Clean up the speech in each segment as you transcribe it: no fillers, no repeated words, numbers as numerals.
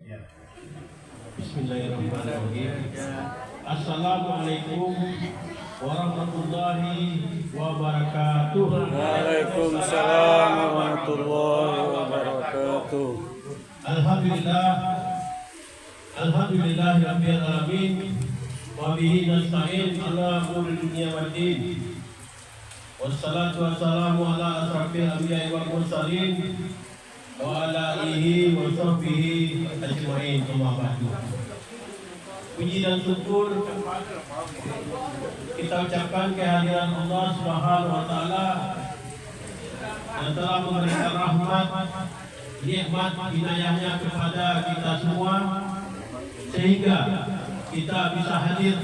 Ya. Bismillahirrahmanirrahim. Assalamualaikum warahmatullahi wabarakatuh. Waalaikumsalam warahmatullahi wabarakatuh. Alhamdulillahirabbil alamin. Wa bihi nasta'in ala umuri dunya waddin. Wassalatu wassalamu ala asrafil anbiya'i wal mursalin wa ala alihi wa sahbihi ajma'in. Amma ba'du. Puji dan syukur kita ucapkan kehadiran Allah Subhanahu wa taala yang telah memberikan rahmat, nikmat, inayahnya kepada kita semua sehingga kita bisa hadir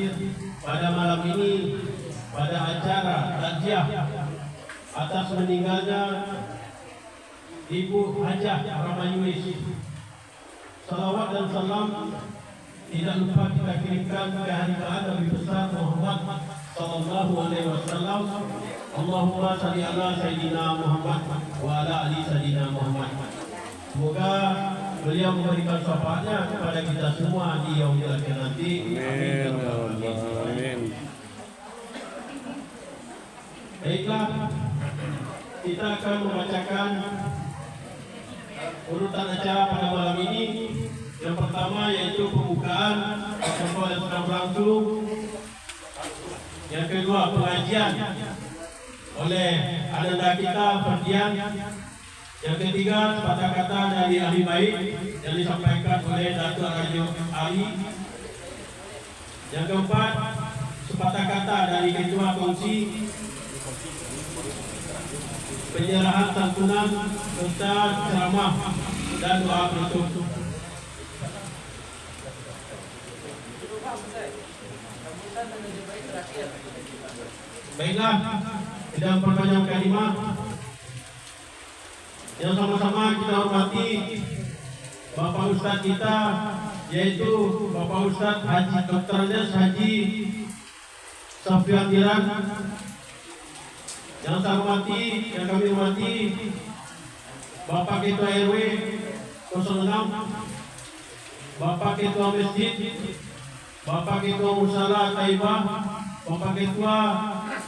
pada malam ini pada acara takziah atas meninggalnya Ibu Hajah Ramayulis. Salawat dan salam tidak lupa kita kirimkan ke hadirat Nabi besar Muhammad sallallahu alaihi wasallam. Allahumma shalli ala sayyidina Muhammad wa ala ali sayyidina Muhammad. Semoga beliau memberikan syafaatnya kepada kita semua di yaumil akhir nanti. Amin. Amin. Baiklah, kita akan membacakan urutan acara pada malam ini. Yang pertama yaitu pembukaan protokol yang sedang berlangsung. Yang kedua pengajian oleh ananda kita Ferdian. Yang ketiga sepatah kata dari ahli baik yang disampaikan oleh Datuk Rajo Ali. Yang keempat sepatah kata dari ketua kongsi, penyerahan santunan serta ceramah dan doa penutup. Baiklah, tidak memperpanjang kalimat, yang sama-sama kita hormati Bapak Ustadz kita, yaitu Bapak Ustadz Haji Dr. Andes Haji Sofyan Diran. Yang saya hormati, yang kami hormati Bapak Ketua RW 06, Bapak Ketua Masjid, Bapak Ketua Musala Taibah, Bapak Ketua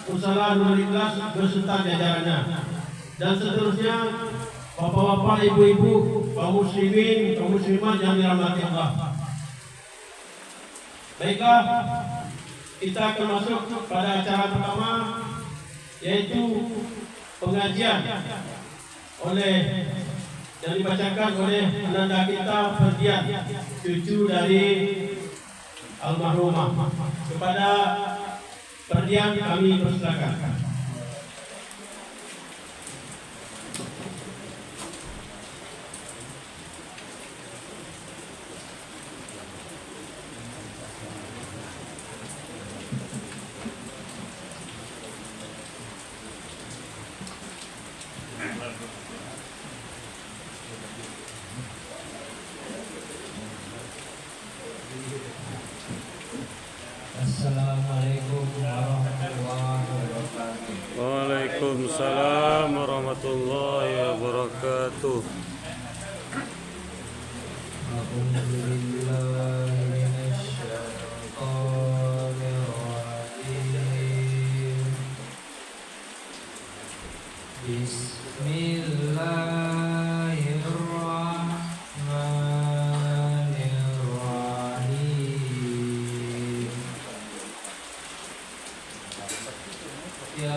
Musala Nurul Ikhlas beserta jajarannya, dan seterusnya bapak-bapak, ibu-ibu, kaum muslimin, kaum muslimat yang dirahmati Allah. Baiklah, kita akan masuk pada acara pertama, yaitu pengajian yang dibacakan oleh ananda kita Ferdian, cucu dari almarhumah. Kepada Ferdian kami persilakan. Assalamualaikum warahmatullahi wabarakatuh. Waalaikumsalam warahmatullahi wabarakatuh. A'udzubillahi minasyaitonir rajim. Bismillahirrahmanirrahim. Ya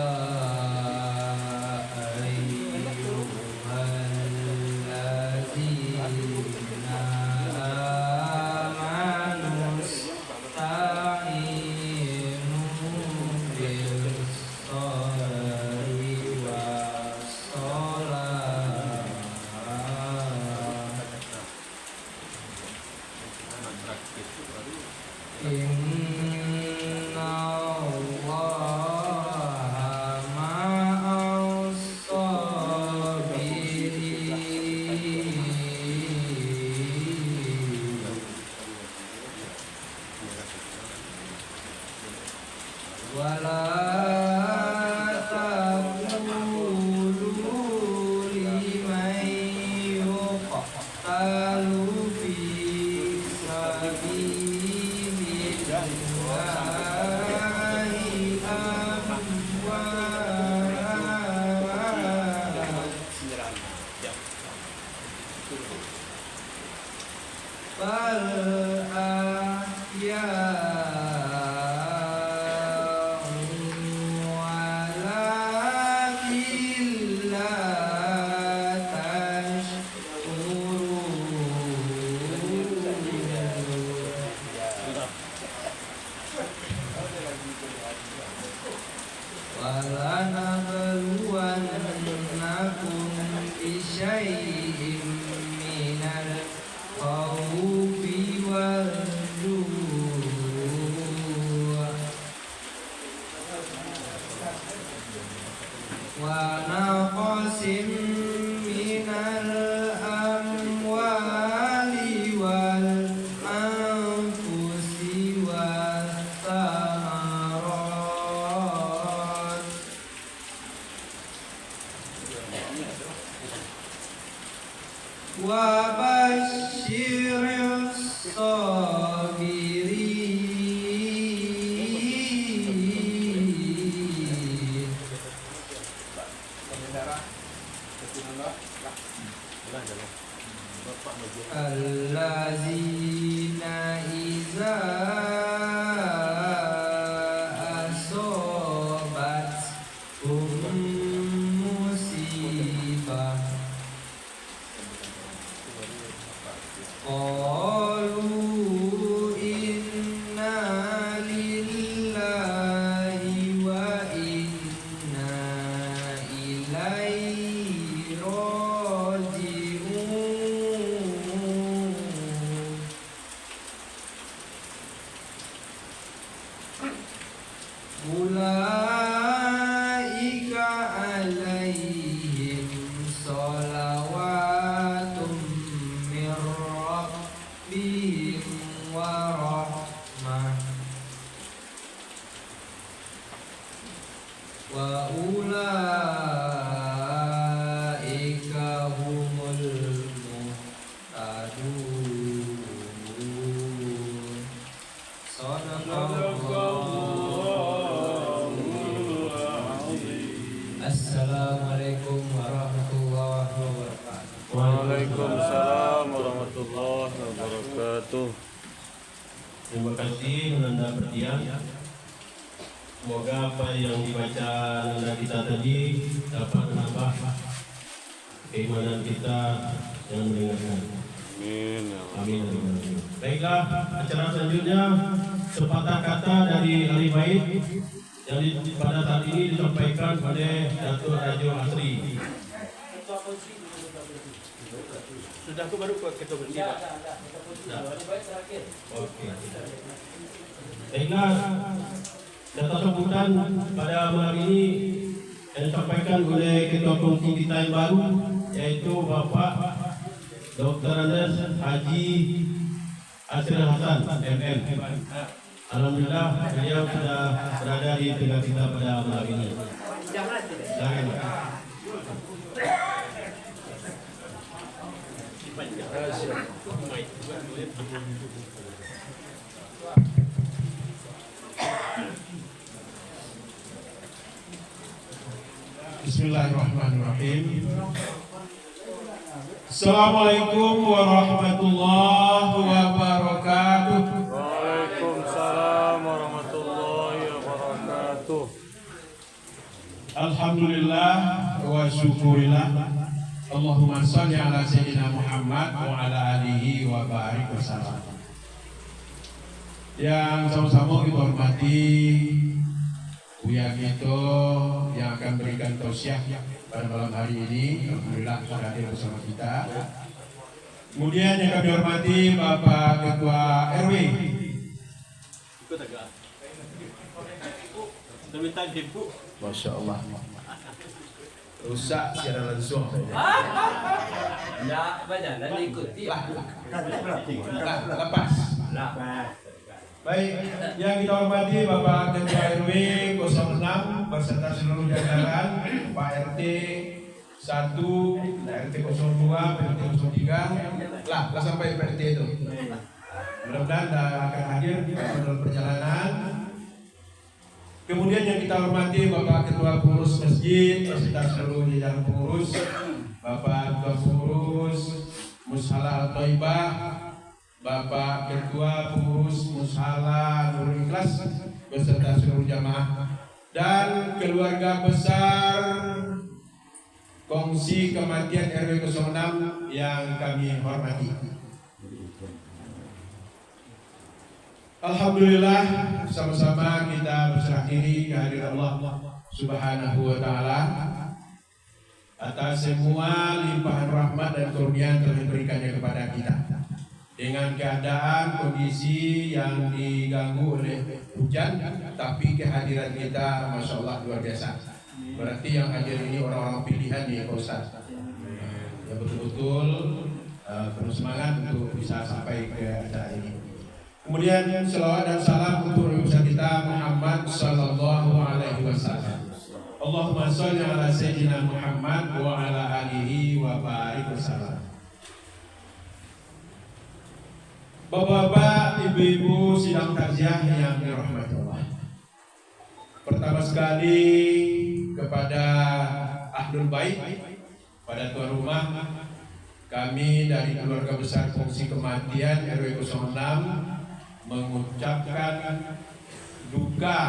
ayyuhallazina amanu ista'inu bis-sabri was-salah. Inna Allaha ma'as sabirin. Wala taqulu liman yuqtalu fi bal walakin la walanabluwannakum bisyai'im minal khawfi wal ju' wa naqsin minal amwali wal anfusi was thamarat wa basyirus sabirin allazina iza asobat musibah qalu inna lillahi wa inna ilaihi raji'un ulaika alaihim sholawatun min rabbihim wa rahmah wa ulaika humul muhtadun. Assalamualaikum warahmatullahi wabarakatuh. Waalaikumsalam warahmatullahi wabarakatuh. Terima kasih Nanda berdiam. Semoga apa yang dibaca Nanda kita tadi dapat menambah keimanan kita yang mendengarkan. Amin ya Allah. Amin. Baiklah, acara selanjutnya sepatah kata dari ahli bait yang pada saat ini disampaikan oleh Datuk Rajo Asri. Sudah aku baru buat ketua bersih. Oke. Baiklah, data sambutan pada malam ini yang disampaikan oleh ketua kongsi kita yang baru, yaitu Bapak Dr. Andes Haji Asri Hasan MM. Alhamdulillah beliau sudah berada di tengah kita pada malam ini. Silakan. Bismillahirrahmanirrahim. Assalamualaikum warahmatullahi wabarakatuh. Waalaikumsalam warahmatullahi wabarakatuh. Alhamdulillah wa syukurillah. Allahumma sholli ala sayyidina Muhammad wa ala alihi wa barik wasallam. Yang sama-sama kita hormati Buya Gito yang akan berikan tausiah pada malam hari ini. Alhamdulillah sudah hadir bersama kita. Kemudian yang kami hormati Bapak Ketua RW. Ikut agak. Kita minta ibu. Masya Allah. Rusak secara langsung. Enggak banyak dan ikuti. Lepas. Baik, yang kita hormati Bapak Ketua RW 06 beserta seluruh jajaran, Pak RT 1, RT 02, RT 03, lah sampai RT itu. Mudah-mudahan akan hadir dalam perjalanan. Kemudian yang kita hormati Bapak Ketua Pengurus Masjid beserta seluruh jajaran pengurus, Bapak Ketua Pengurus Mushalah Al-Thaibah Bapak Ketua Pengurus Mushala Nurul Ikhlas beserta seluruh jamaah dan keluarga besar Kongsi Kematian RW 06 yang kami hormati. Alhamdulillah, sama-sama kita berserah diri kehadiran Allah Subhanahu wa taala atas semua limpahan rahmat dan karunia yang telah diberikannya kepada kita. Dengan keadaan kondisi yang diganggu oleh hujan, tapi kehadiran kita Masya Allah luar biasa. Berarti yang hadir ini orang-orang pilihan nih Pak Ustaz. Ya betul-betul penuh semangat untuk bisa sampai ke acara ini. Kemudian selawat dan salam untuk Nabi kita Muhammad Sallallahu Alaihi Wasallam. Allahumma sholli ala Sayyidina Muhammad wa ala alihi wa barik wasallam. Bapak-bapak, ibu-ibu sidang takziah yang dirahmati Allah. Pertama sekali kepada Ahlul Bait, pada tuan rumah, kami dari keluarga besar Kongsi Kematian RW 06 mengucapkan duka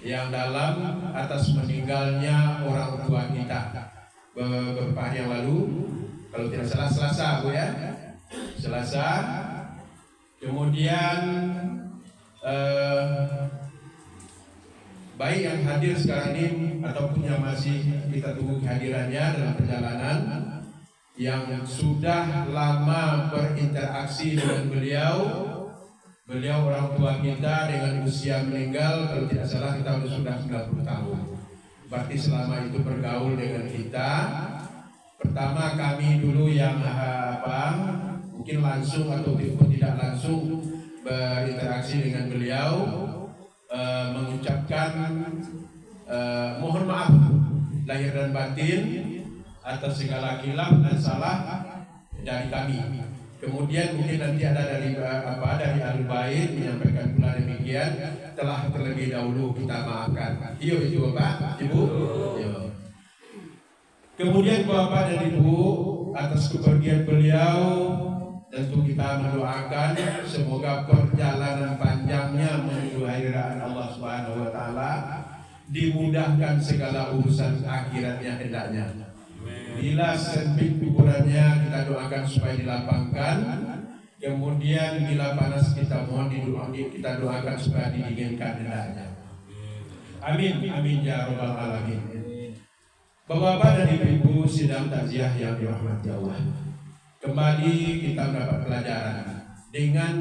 yang dalam atas meninggalnya orang tua kita beberapa hari yang lalu, kalau tidak salah Selasa, Bu ya. Selasa, kemudian baik yang hadir sekarang ini ataupun yang masih kita tunggu kehadirannya dalam perjalanan, yang sudah lama berinteraksi dengan beliau orang tua kita dengan usia meninggal kalau tidak salah kita sudah 90 tahun. Berarti selama itu bergaul dengan kita. Pertama kami dulu yang mungkin langsung atau tidak langsung berinteraksi dengan beliau, mengucapkan mohon maaf lahir dan batin atas segala khilaf dan salah dari kami. Kemudian mungkin nanti ada dari Ahlul Bait menyampaikan pula demikian, telah terlebih dahulu kita maafkan. Iya itu Bapak, Ibu. Iya. Kemudian Bapak dan Ibu, atas kepergian beliau tentu kita mendoakan semoga perjalanan panjangnya menuju hadirat Allah Subhanahu wa taala dimudahkan segala urusan akhiratnya hendaknya. Bila sempit kuburannya kita doakan supaya dilapangkan. Kemudian bila panas kita mohon kita doakan supaya didinginkan hendaknya. Amin, amin ya rabbal alamin. Bapak-bapak dan ibu-ibu sidang takziah yang dirahmati Allah. Kembali kita mendapat pelajaran dengan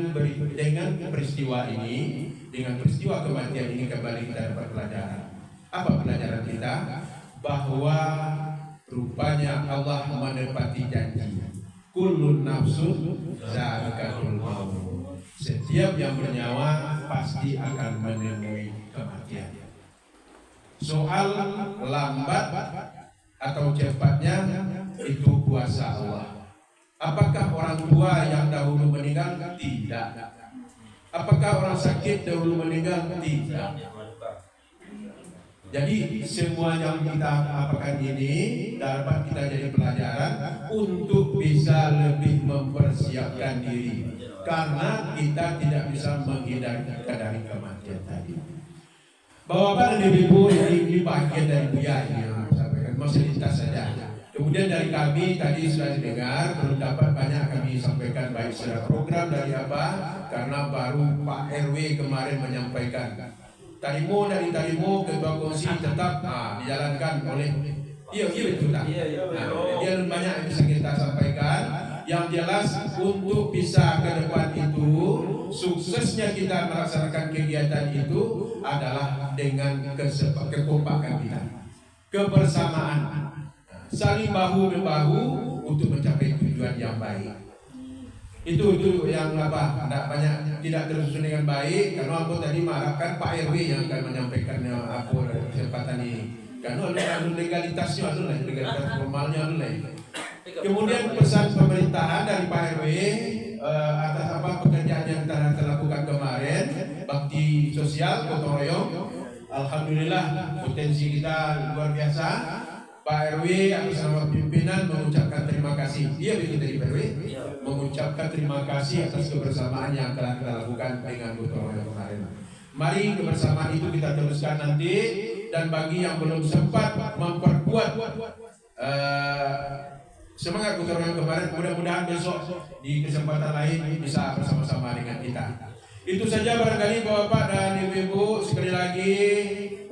peristiwa ini, dengan peristiwa kematian ini kembali kita dapat pelajaran. Apa pelajaran kita? Bahwa rupanya Allah menepati janji. Kullun nafsun za'ikatul maut. Setiap yang bernyawa pasti akan menemui kematian. Soal lambat atau cepatnya itu kuasa Allah. Apakah orang tua yang dahulu meninggal? Tidak. Apakah orang sakit dahulu meninggal? Tidak. Jadi semua yang kita apakan ini dapat kita jadi pelajaran untuk bisa lebih mempersiapkan diri, karena kita tidak bisa menghindari dari kematian tadi. Bapak dan ibu ini bagian dari Buya yang sampaikan, masih lintas saja. Kemudian dari kami tadi sudah didengar, belum dapat banyak kami sampaikan baik secara program dari apa, karena baru Pak RW kemarin menyampaikan. Tarimo dari Tarimo ketua kongsi tetap dijalankan oleh betul tak? Dia banyak yang bisa kita sampaikan. Yang jelas untuk bisa ke depan itu suksesnya kita melaksanakan kegiatan itu adalah dengan kekompakan kita, kebersamaan, saling bahu membahu untuk mencapai tujuan yang baik. Itu yang tidak banyak, tidak tersusun dengan baik. Karena aku tadi mengharapkan Pak RW yang akan menyampaikan aku kesempatan ini. Karena legalitasnya legalitas formalnya Kemudian pesan pemerintahan dari Pak RW atas pekerjaan yang telah terlakukan kemarin, bakti sosial gotong royong. Alhamdulillah potensi kita luar biasa. Pak RW atas nama pimpinan mengucapkan terima kasih. Dia bikin dari RW mengucapkan terima kasih atas kebersamaan yang telah kita lakukan dengan gotong royong kemarin. Mari kebersamaan itu kita teruskan nanti, dan bagi yang belum sempat memperkuat semangat gotong royong kemarin, mudah-mudahan besok di kesempatan lain bisa bersama-sama dengan kita. Itu saja barangkali Bapak dan Ibu-ibu, sekali lagi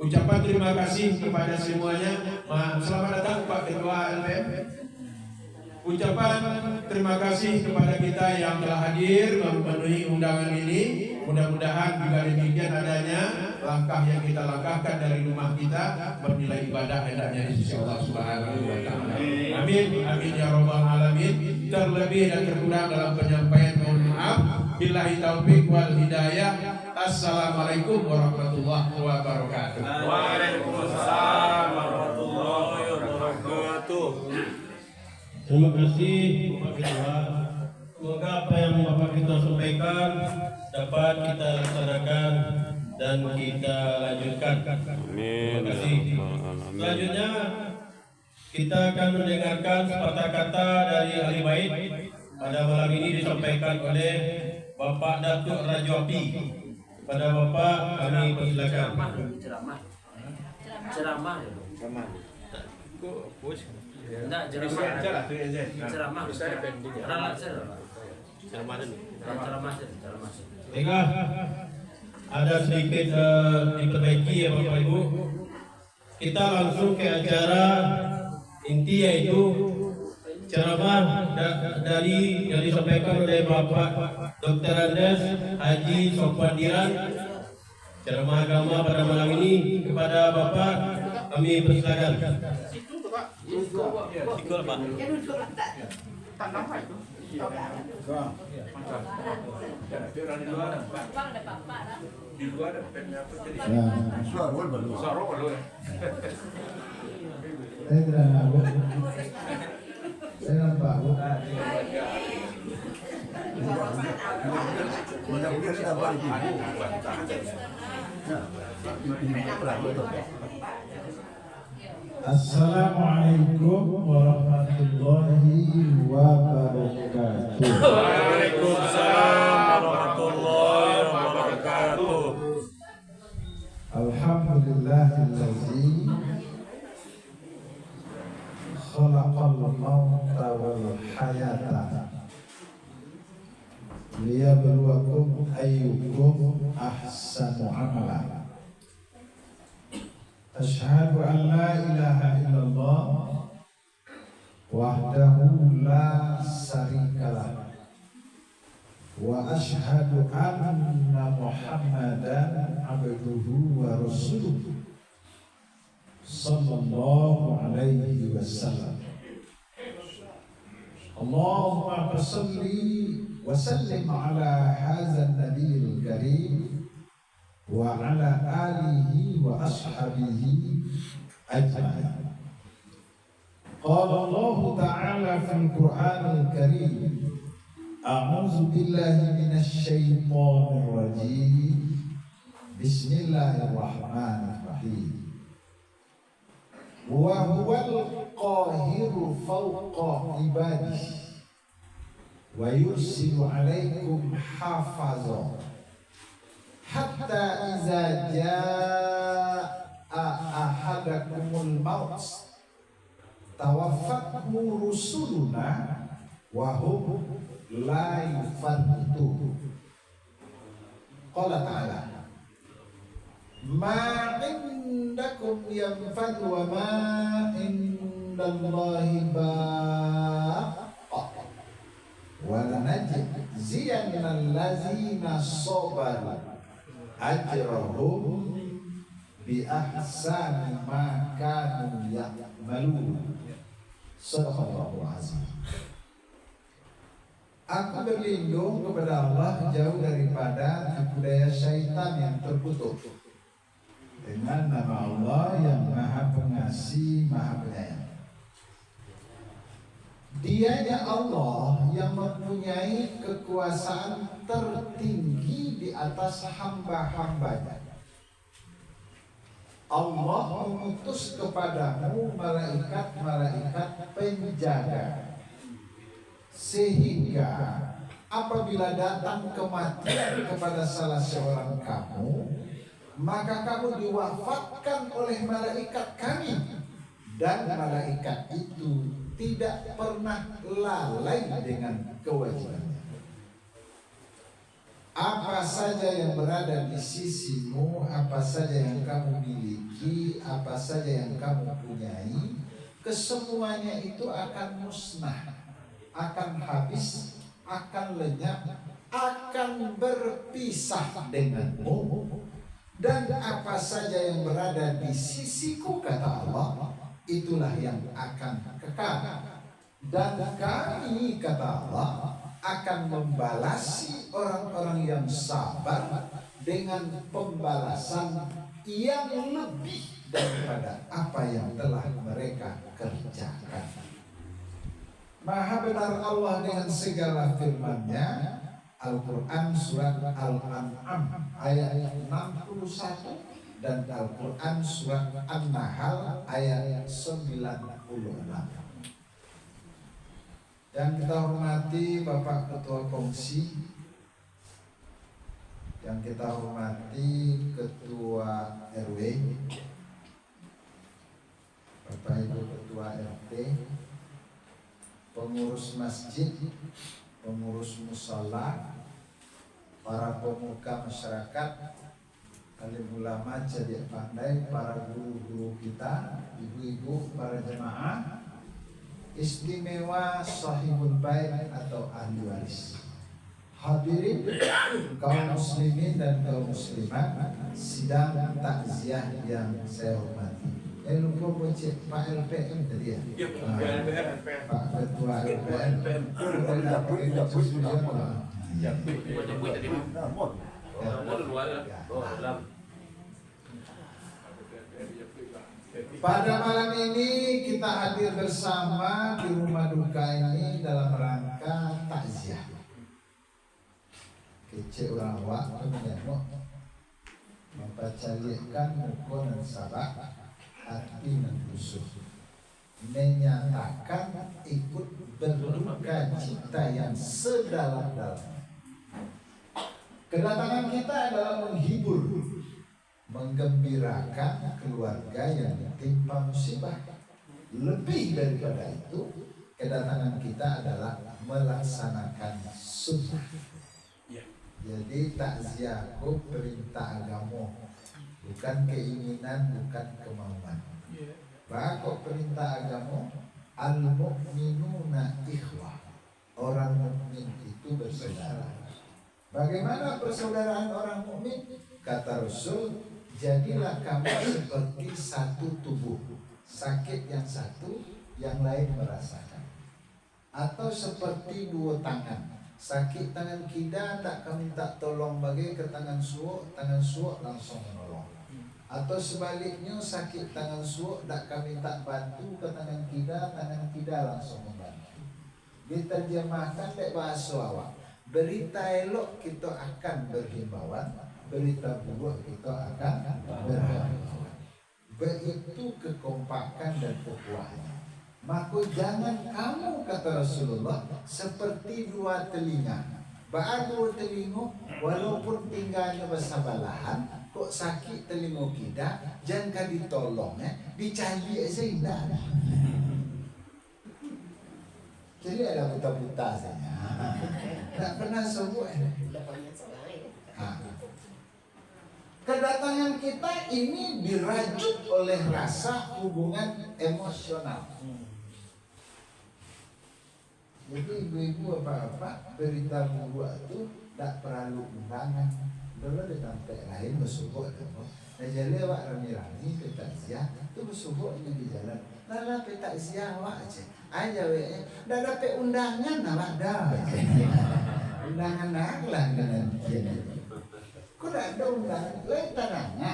ucapan terima kasih kepada semuanya. Selamat datang Pak Ketua LPM. Ucapan terima kasih kepada kita yang telah hadir memenuhi undangan ini. Mudah-mudahan juga demikian adanya langkah yang kita langkahkan dari rumah kita bernilai ibadah hendaknya di sisi Allah Subhanahu wa taala. Amin, amin ya rabbal alamin. Terlebih dan terkurang dalam penyampaian mohon maaf. Billahi taufik wal hidayah. Assalamualaikum warahmatullahi wabarakatuh. Waalaikumsalam warahmatullahi wabarakatuh. Terima kasih Bapak Ketua. Semoga apa yang Bapak Ketua sampaikan dapat kita laksanakan dan kita lanjutkan. Amin. Terima kasih. Selanjutnya kita akan mendengarkan sepatah kata dari ahli bait. Pada malam ini disampaikan oleh Bapak Datuk Rajoapi. Kepada Bapak kami persilakan. Ceramah. Enggak, ceramah. Baiklah, ada sedikit diperbaiki ya Bapak Ibu. Kita langsung ke acara inti, yaitu ceramah dari yang disampaikan oleh Bapak Dr. Andes Haji Sopadiran, ceramah agama pada malam ini. Kepada Bapak kami persilakan. Saya nampak Bu. Assalamualaikum warahmatullahi wabarakatuh. Waalaikumsalam warahmatullahi wabarakatuh. Alhamdulillahillazi khalaqal mauta wal hayata liyabluwakum ayyukum ahsanu amala. Asyhadu an la ilaha illallah wahdahu la syarikalah wa asyhadu anna Muhammadan abduhu wa rasuluh sallallahu alaihi wasallam. Allahumma salli wa sallim ala hadzal nabiyil karim wa ala alihi wa ashabihi ajma'in. Qala Allah ta'ala fil Qur'anil Karim, a'udzu billahi minasy syaithanir rajim. Bismillahirrahmanirrahim. Wa huwal qahiru fawqa ibadihi wa yursilu 'alaikum hafazah hatta iza jaa ahadakumul maut tawaffathu rusuluna wa hum la yufarritun. Qala ta'ala, ma indakum yanfad wa ma indallahi baq wa lanajziyanna allazina sabaru ajrahum bi ahsani ma kanu ya'malun. Sadaqallahu azim. Aku berlindung kepada Allah jauh daripada tipu daya syaitan yang terkutuk, dengan nama Allah yang Maha Pengasih, Maha Penyayang. Dianya Allah yang mempunyai kekuasaan tertinggi di atas hamba-hambanya. Allah mengutus kepadamu malaikat-malaikat penjaga, sehingga apabila datang kematian kepada salah seorang kamu, maka kamu diwafatkan oleh malaikat kami, dan malaikat itu tidak pernah lalai dengan kewajibannya. Apa saja yang berada di sisimu, apa saja yang kamu miliki, apa saja yang kamu punyai, kesemuanya itu akan musnah, akan habis, akan lenyap, akan berpisah denganmu. Dan apa saja yang berada di sisiku, kata Allah, itulah yang akan kekal. Dan kami, kata Allah, akan membalasi orang-orang yang sabar dengan pembalasan yang lebih daripada apa yang telah mereka kerjakan. Maha benar Allah dengan segala firman-Nya. Al-Quran surat Al-An'am ayat 61 dan Al-Quran surat An-Nahl ayat 96. Yang kita hormati Bapak Ketua Kongsi, yang kita hormati Ketua RW, Bapak Ibu Ketua RT, pengurus masjid, pengurus musala, para pemuka masyarakat, alim ulama, cerdik pandai, para guru-guru kita, ibu-ibu, para jemaah, istimewa sahibul bait atau ahli waris, hadirin kaum muslimin dan kaum muslimat sidang takziah yang saya hormati. Lupa bocet Pak LPM tadi ya? Pak Ketua LPM. Pada malam ini kita hadir bersama di rumah duka ini dalam rangka takziah. Kece orang awak menyambut mempercalikan muka dan sabak, hati dan usuh, menyatakan ikut berduka cita yang sedalam-dalam. Kedatangan kita adalah menghibur, menggembirakan keluarga yang ditimpa musibah. Lebih daripada itu, kedatangan kita adalah melaksanakan sunnah. Jadi takziahku perintah agama, bukan keinginan, bukan kemauan. Bakok perintah agama, al-mu'minuna ikhwah, orang mukmin itu bersaudara. Bagaimana persaudaraan orang mukmin? Kata Rasul, jadilah kamu seperti satu tubuh, sakit yang satu, yang lain merasakan. Atau seperti dua tangan, sakit tangan kida tak kami minta tolong bagi ke tangan suuk langsung menolong. Atau sebaliknya sakit tangan suuk tak kami minta bantu ke tangan kida langsung membantu. Diterjemahkan dari bahasa awak, berita elok kita akan berhimbauan, berita buruk kita akan berhimbauan. Begitu kekompakan dan ukhuwahnya. Maka jangan kamu, kata Rasulullah, seperti dua telinga. Dua telinga, walaupun tinggalnya bersabalahan, kok sakit telinga kita, jangan ditolong, dicari aja indah. Jadi ada buta-buta saja. Tak pernah sembuh. Kedatangan kita ini dirajut oleh rasa hubungan emosional. Jadi ibu-ibu apa-apa berita buat itu tak perlu undangan. Dulu di tempat lain bersubuh itu. Nah jadi awak rami-rami petakziah itu bersubuh di jalan. Lala petakziah awak aja. Aja we. Dah dapat undangan awak dah. Undangan lah dengan dia. Kok tak ada undangan? Lain tanahnya.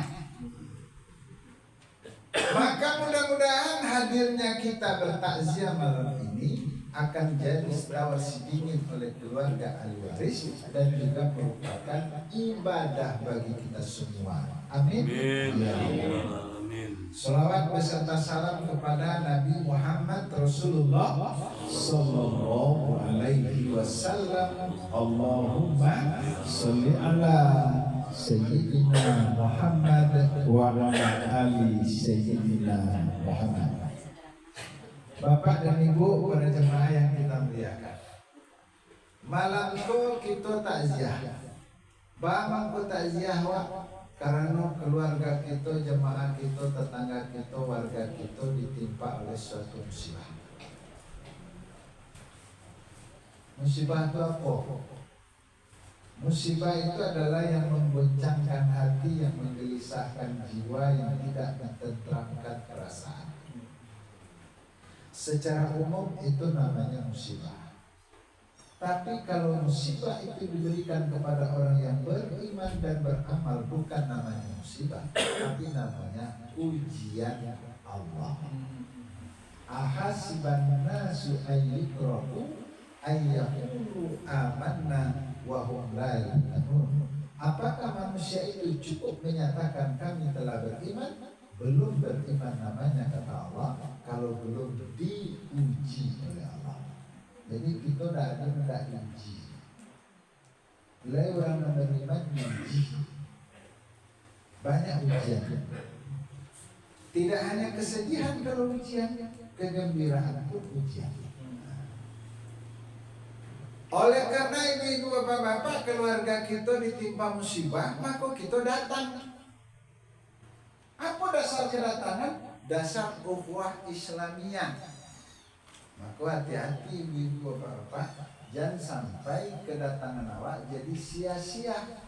Maka mudah-mudahan hadirnya kita bertakziah malam ini akan jadi sedawar dingin oleh keluarga ahli waris dan juga merupakan ibadah bagi kita semua. Amin. Amin. Ya. Salawat beserta salam kepada Nabi Muhammad Rasulullah Sallallahu Alaihi Wasallam. Allahumma salli ala Sayyidina Muhammad wa ala ali Sayyidina Muhammad. Bapak dan Ibu, para jemaah yang kita muliakan, malam itu kita takziah. Bang ko takziah wa karena keluarga kita, jemaah kita, tetangga kita, warga kita ditimpa oleh suatu musibah. Musibah itu apa? Musibah itu adalah yang memgoncangkan hati, yang menggelisahkan jiwa, yang tidak menenteramkan perasaan. Secara umum itu namanya musibah. Tapi kalau musibah itu diberikan kepada orang yang beriman dan beramal, bukan namanya musibah, tapi namanya ujian Allah. Ahasiban nasu ayyukrahu ayyaqulu amanna wa hum la yu'minun. Apakah manusia itu cukup menyatakan kami telah beriman? Belum beriman namanya, kata Allah, kalau belum diuji oleh Allah. Jadi kita tidak diuji. Bila orang menerima diuji, banyak ujian. Tidak hanya kesedihan kalau ujian, kegembiraan pun ujian. Oleh karena ibu-ibu, bapak-bapak, keluarga kita ditimpa musibah, maka kita datang. Apa dasar kedatangan? Dasar ukhuwah Islamiyah. Maka hati-hati ibu-ibu, bapak-bapak, jangan sampai kedatangan awak jadi sia-sia.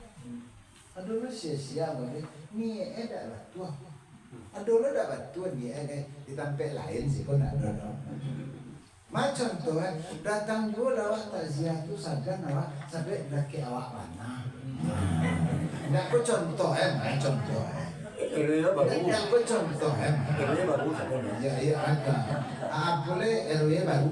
Aduh lo sia-sia boleh, ni adalah tua. Aduh lo dapat tua ni ditampil lain sih kau nak ada. Macam tu datang dua awak takziah tu sagan awak sampai laki awak mana. Nak kau contoh contoh. Kerja baru. Nak kau contoh Kerja baru saja. Ya ada. Boleh RW baru.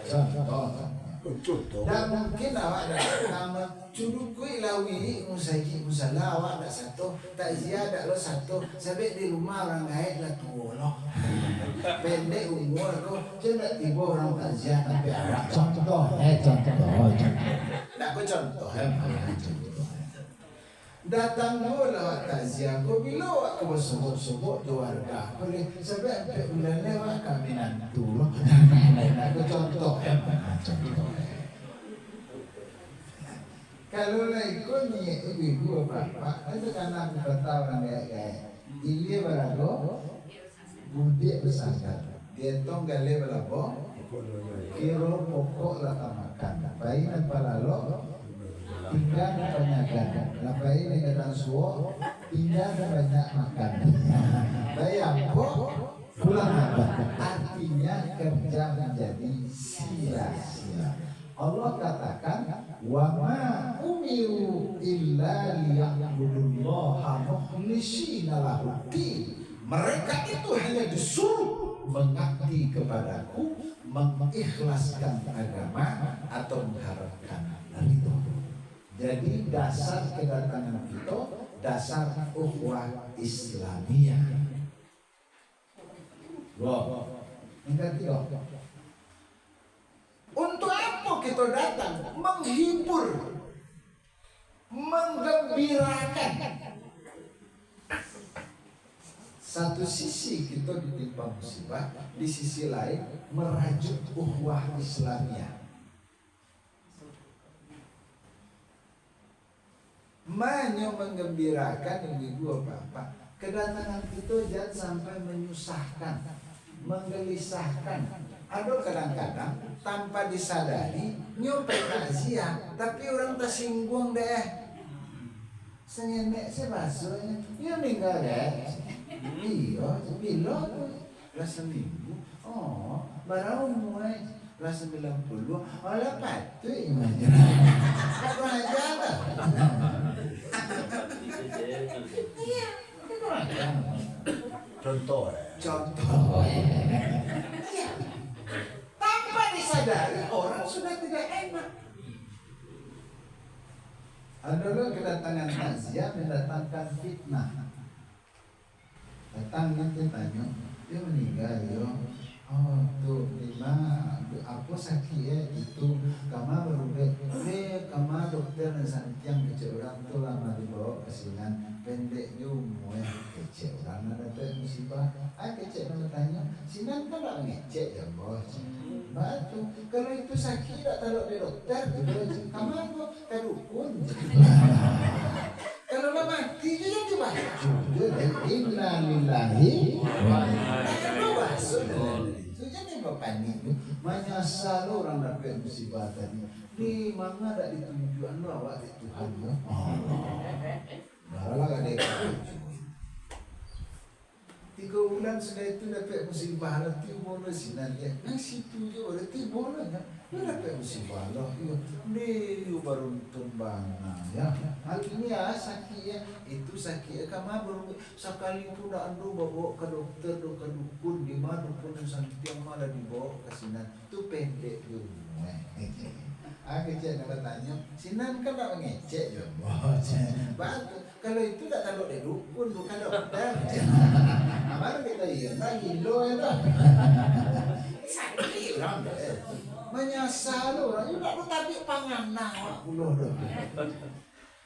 Contoh. Dan mungkin awak dah nama curugui lawi musala awak dah satu, takziah dah lo satu, sampai di rumah orang gaib lah tua lo. Pendek umur lo, jangan tiba orang takziah sampai awak. Contoh. Nak contoh. Datang dulu lawat takziah, kau bila awak kau bersebut-sebut keluarga, boleh sampai bulan lewat kami nanti loh. Aku contoh. Kalau lah ikut ni ibu bapak, itu karena aku kata orang gaya. Ini berago, budi bersangkat. Dia tong gale berapa? Kiro pokok lah makan. Bayi apa lalu? Tinggal penyagaan. Lepas ini kadang suo, tinggal banyak makan. Bayang po, pulang apa? Artinya kerja menjadi sia-sia. Allah katakan, wa ma umiru illa liya'budullaha mukhlishina lahud-din. Mereka itu hanya disuruh mengabdi kepadaku, mengikhlaskan agama atau mengharapkan ridho. Jadi dasar kedatangan kita, dasar ukhuwah Islamiyah. Wow. Yang ketiga, untuk apa kita datang? Menghibur, menggembirakan. Satu sisi kita ditimpa musibah, di sisi lain merajuk ukhuwah Islamiyah. Hanya menggembirakan ibu bapak. Kedatangan kita jangan sampai menyusahkan, menggelisahkan. Ada kadang-kadang tanpa disadari nyampe takziah, tapi orang tersinggung deh. Senyenek sebasuhnya, ya meninggal deh. Iya, bila lah seminggu. Oh, baru mulai lah 90. Olah patut imajin. Apa aja lah. Iya, itu aja. Contoh. Iya. Tanpa disadari orang sudah tidak enak. Adalah kedatangan takziah mendatangkan fitnah. Datang nanti tanya, dia meninggal yo. Oh tuh lima apa sakit itu kama berubah kama dokter yang kecil orang tu lama dibawa ke sinan pendek nyumue kecil orang ada musibah kecil orang tanya sinan kan tak ngecek ya bos batu kalau itu sakit tak taruh di dokter gitu kama tu kadukun kalau mati juga dibaca innalillahi itu jadi bapak ini menyasar orang dapat musibah tadi di mana ada di tujuan lo awak di Tuhan lo malah ada yang 3 bulan sudah itu dapat musibah nanti boleh sinan dia situ juga berarti boleh kan lu dapat musibah lo ini baru tumbang ya hal ini ya sakit ya itu sakit kamu baru sekali pun dah ando bawa ke dokter ke dukun di mana dukun yang malah dibawa ke sinan itu pendek dulu kecil nak tanya sinan kan tak ngecek je batu kalau itu tak taruh di dukun bukan dokter mana kita iya nak gilo ya tak sakit orang menyasar orang itu tak tapi panganah puluh dah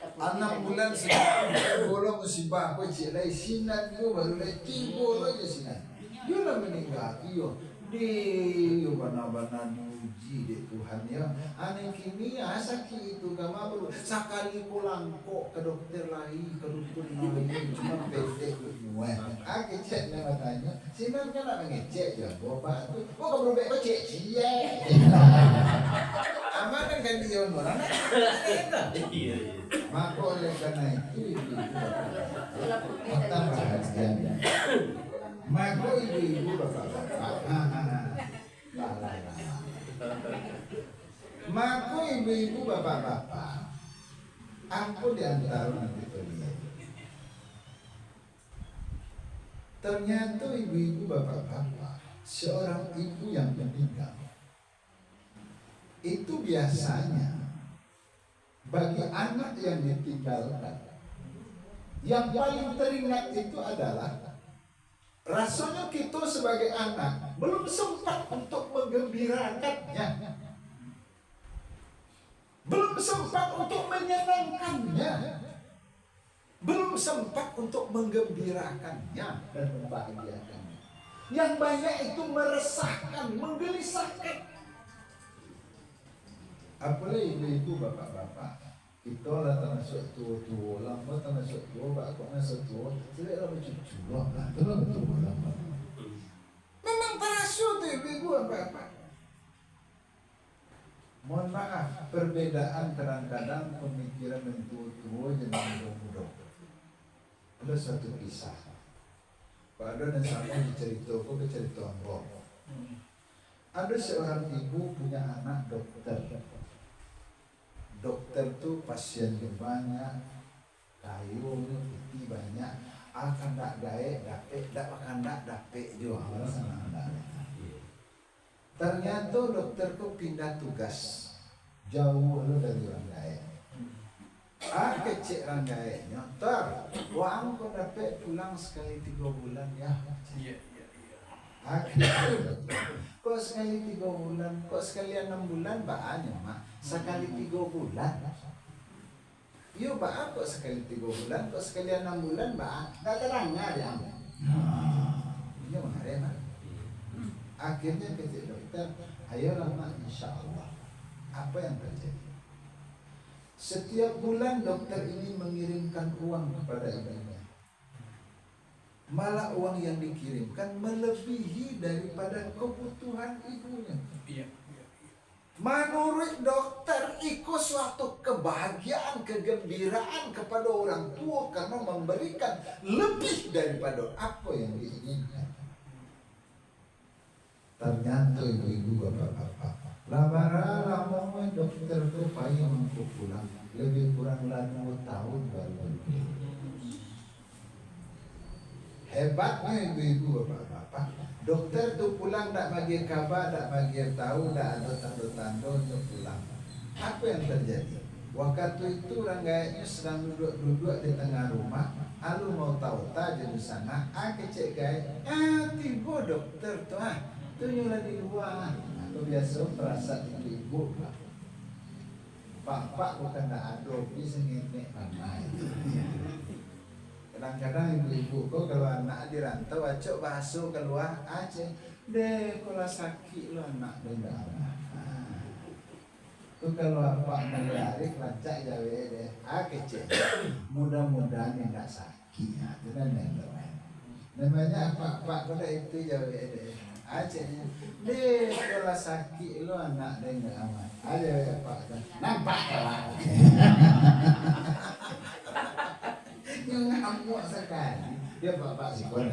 6 bulan sudah bolong musibah apa cik lai sinan tu baru lai tiba aja sinan dia lah meninggal iyo di bana-bana uji di Tuhan ya aneh kini ya sakit itu kamu baru sekali pulang kok ke dokter lagi ke dukun lagi cuma pendek semua kecek nama tanya sinan kan nak mengecek je bapak tu kok baru baik cek cie aman kan dia orang iya maka oleh karena itu otak bahagia maka ibu bapak-bapak maka ibu-ibu bapak-bapak aku diantara nanti terlihat ternyata ibu-ibu bapak-bapak seorang ibu yang meninggal itu biasanya bagi anak yang ditinggalkan yang paling teringat itu adalah rasanya kita sebagai anak belum sempat untuk menggembirakannya, belum sempat untuk menyenangkannya, belum sempat untuk menggembirakannya dan membahagiakannya. Yang banyak itu meresahkan, menggelisahkan. Apalagi ibu-ibu bapak-bapak, kita lah termasuk tua-tua, lambat termasuk tua, bapak termasuk tua, saya lah cucu lah, itu lah betul lambat. Memang terasuk tu ibu-ibu bapak-bapak. Mohon maaf, perbedaan kadang-kadang pemikiran yang tua-tua dan muda-muda. Ada satu kisah. Pada dan sama diceritakan cerita Ambon. Ada seorang ibu punya anak dokter. Dokter tu pasiennya banyak, kayu putih banyak, akan tak gaek, tak akan tak dapet juga. Ternyata dokter tu pindah tugas jauh dari orang gaek. Kecil orang gaeknya, uang kau dapat pulang sekali 3 bulan ya. Kok sekali 3 bulan, kok sekali 6 bulan banyak mak. Sekali 3 bulan. Yo baan kok sekali 3 bulan, kok sekali 6 bulan baan. Tak terangnya dia. Ini mana? Akhirnya kata dokter, ayo lama insyaAllah. Apa yang terjadi? Setiap bulan dokter ini mengirimkan uang kepada ibunya. Malah uang yang dikirimkan melebihi daripada kebutuhan ibunya. Menurut dokter, itu suatu kebahagiaan, kegembiraan kepada orang tua karena memberikan lebih daripada apa yang diinginkan. Ternyata ibu-ibu bapak-bapak, lama dokter itu payah mampu pulang, lebih kurang 2 tahun baru. Hebatnya ibu-ibu bapak-bapak, dokter tu pulang tak bagi kabar, tak bagi tahu, tak ada tanda-tanda untuk pulang. Apa yang terjadi? Waktu itu orang gayanya sedang duduk-duduk di tengah rumah. Alu mau tahu tak jadi sana. Kecek gaya. Tiba dokter tuh tuh nyulah di luar. Aku biasa merasa ibu. Pak bukan nak adop, bisa ngenek mama itu. Kadang-kadang ibu-ibu kok kalau anak dirantau, acok basuh keluar aja. Deh, kalau sakit lo anak benda. Tuh kalau apa menarik lancak jawe deh. Kecil. Mudah-mudahan yang nggak sakit. Itu kan yang namanya apa kalau itu jawe deh. Aja deh kalau sakit lo anak deh nggak aman. Ada apa? Nampak lah. Yang ngamuk sekali. Dia bapak si konek.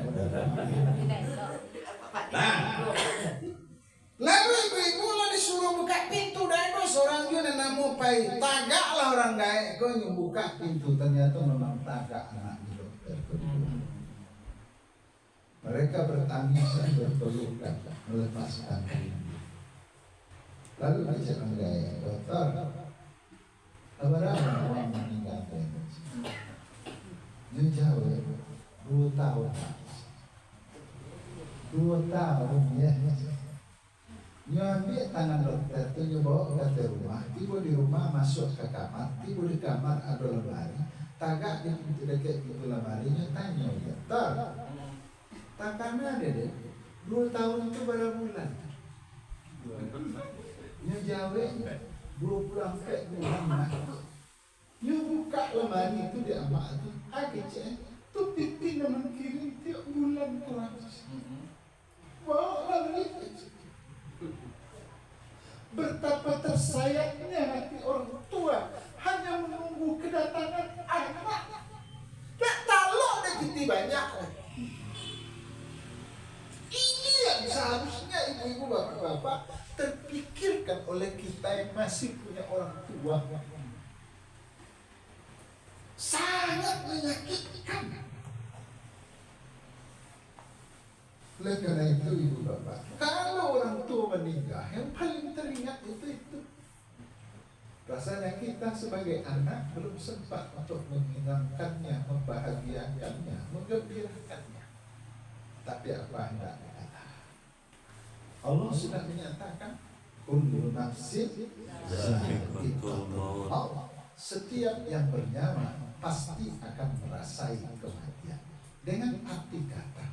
Lalu ibu-ibu lah disuruh buka pintu dan itu seorang juga namu pai. Tagaklah orang gaek kau yang buka pintu, ternyata memang tagak anak dokter. Mereka bertangis dan berpelukan melepaskan diri. Lalu dia cakap gaya, dokter, apa orang meninggal dia jauh 2 tahun. 2 tahun ya. Dia ambil tangan dokter tu dia bawa ke rumah. Tiba di rumah masuk ke kamar. Tiba di kamar ada lemari. Tagak di pintu dekat pintu lemari. Dia tanya dokter, takkannya ada deh. 2 tahun itu berapa bulan? Dia jawab 24 bulan. Dia buka lemari itu dia amak itu. Kecil tu pipi nama kiri tiap bulan terus. Bawa lagi. Betapa tersayangnya hati orang tua hanya menunggu kedatangan anak. Tak talok dah kita banyak. Ini yang seharusnya ibu-ibu bapak-bapak terpikirkan oleh kita yang masih punya orang tua. Sangat menyakitkan. Oleh karena itu ibu bapak, kalau orang tua meninggal, yang paling teringat itu. Rasanya kita sebagai anak belum sempat untuk menyenangkannya, membahagiakannya, menggembirakannya. Tapi apa hendak dikata? Allah sudah menyatakan, kullu nafsin za'iqatul maut. Setiap yang bernyawa pasti akan merasai kematian. Dengan arti kata,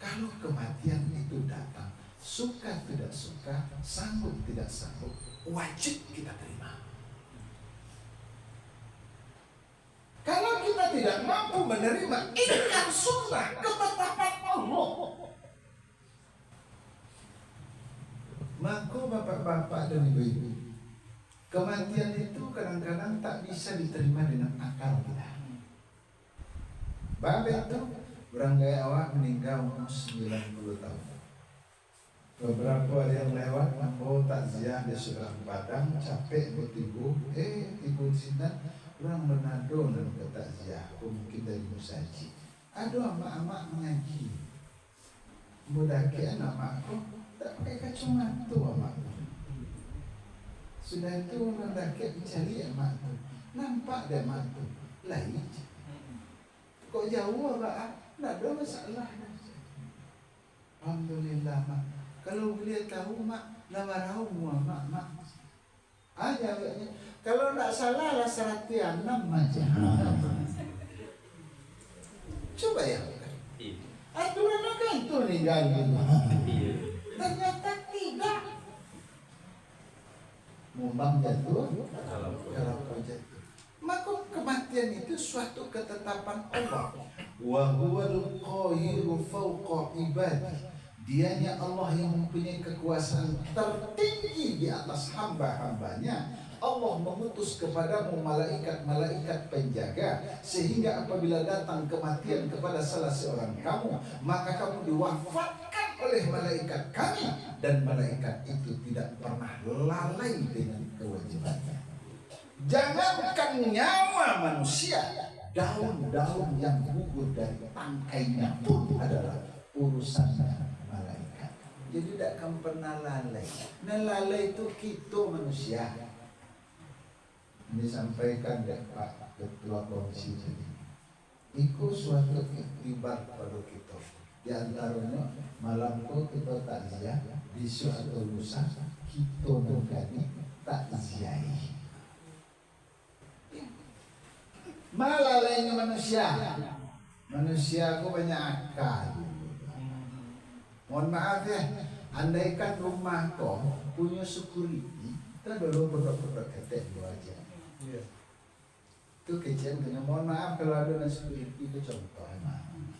kalau kematian itu datang, suka tidak suka, sanggup tidak sanggup, wajib kita terima. Kalau kita tidak mampu menerima, ini kan sunnah ketetapan Allah. Maka bapak-bapak dan ibu-ibu, kematian itu kadang-kadang tak bisa diterima dengan akal kita. Bapak itu orang gaya awak meninggal umur 90 tahun. Beberapa hari yang lewat, mampu takziah di Surah Padang, capek bertibu, tibu sinar, orang Manado dan ke takziah, mungkin dari Musaji. Ada amak-amak mengaji. Budakian amakku tak pakai kacamata amakku. Sudah itu orang rakyat mencari amakku. Nampak dia amakku. Lain. Kok jauh abang? Tak ada masalah. Alhamdulillah mak. Kalau beliau tahu mak, nama rahu mak. Jawabnya. Kalau tak salah lah 106 aja. Coba ya. Aturan kan itu meninggal gitu. Ternyata tidak. Mumbang jatuh, kalau kau jatuh. Maka kematian itu suatu ketetapan Allah. Wa huwal qahiru fawqa ibadi. Dianya Allah yang mempunyai kekuasaan tertinggi di atas hamba-hambanya. Allah mengutus kepadamu malaikat-malaikat penjaga, sehingga apabila datang kematian kepada salah seorang kamu, maka kamu diwafatkan oleh malaikat kami, dan malaikat itu tidak pernah lalai dengan kewajibannya. Jangankan nyawa manusia, daun-daun yang gugur dari tangkainya pun adalah urusannya malaikat. Jadi tidak akan pernah lalai. Nah lalai itu kita manusia. disampaikan oleh Pak Ketua Komisi jadi itu suatu iktibar pada kita. Di antaranya malam itu kita takziah, besok atau lusa kita mengganti takziah. Malah lainnya manusia aku banyak akal. Mohon maaf ya, andaikan rumah kau punya security, kita dulu produk-produk ketek dua aja. Itu kecil punya. Mohon maaf kalau ada security itu contoh emang.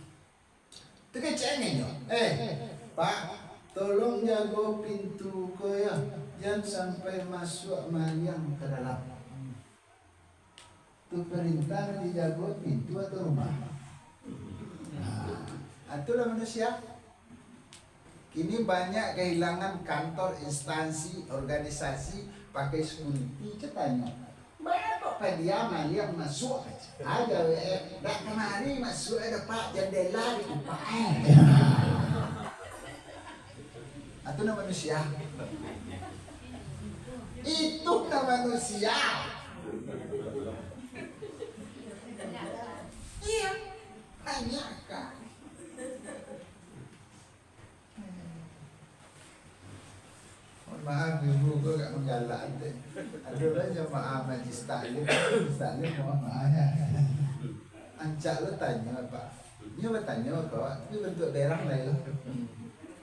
Itu kecilnya. Pak, tolong jaga pintu kau ya, jangan sampai masuk mayang ke dalam. Itu perintah dijaga pintu atau rumah. Nah, itulah manusia. Kini banyak kehilangan kantor, instansi, organisasi pakai security. Cetanya, berapa dia yang masuk aja, dah kemari masuk ada Pak jendela dibuka. Itu nama manusia. Itu nama manusia. Iya, hanya kan. Maaf ibu, gue gak menggalak. Ada orang jemaah majlis taklim mohon maaf ya. Ancak lo tanya Pak, ini bertanya kok, ini bentuk daerah lah ya.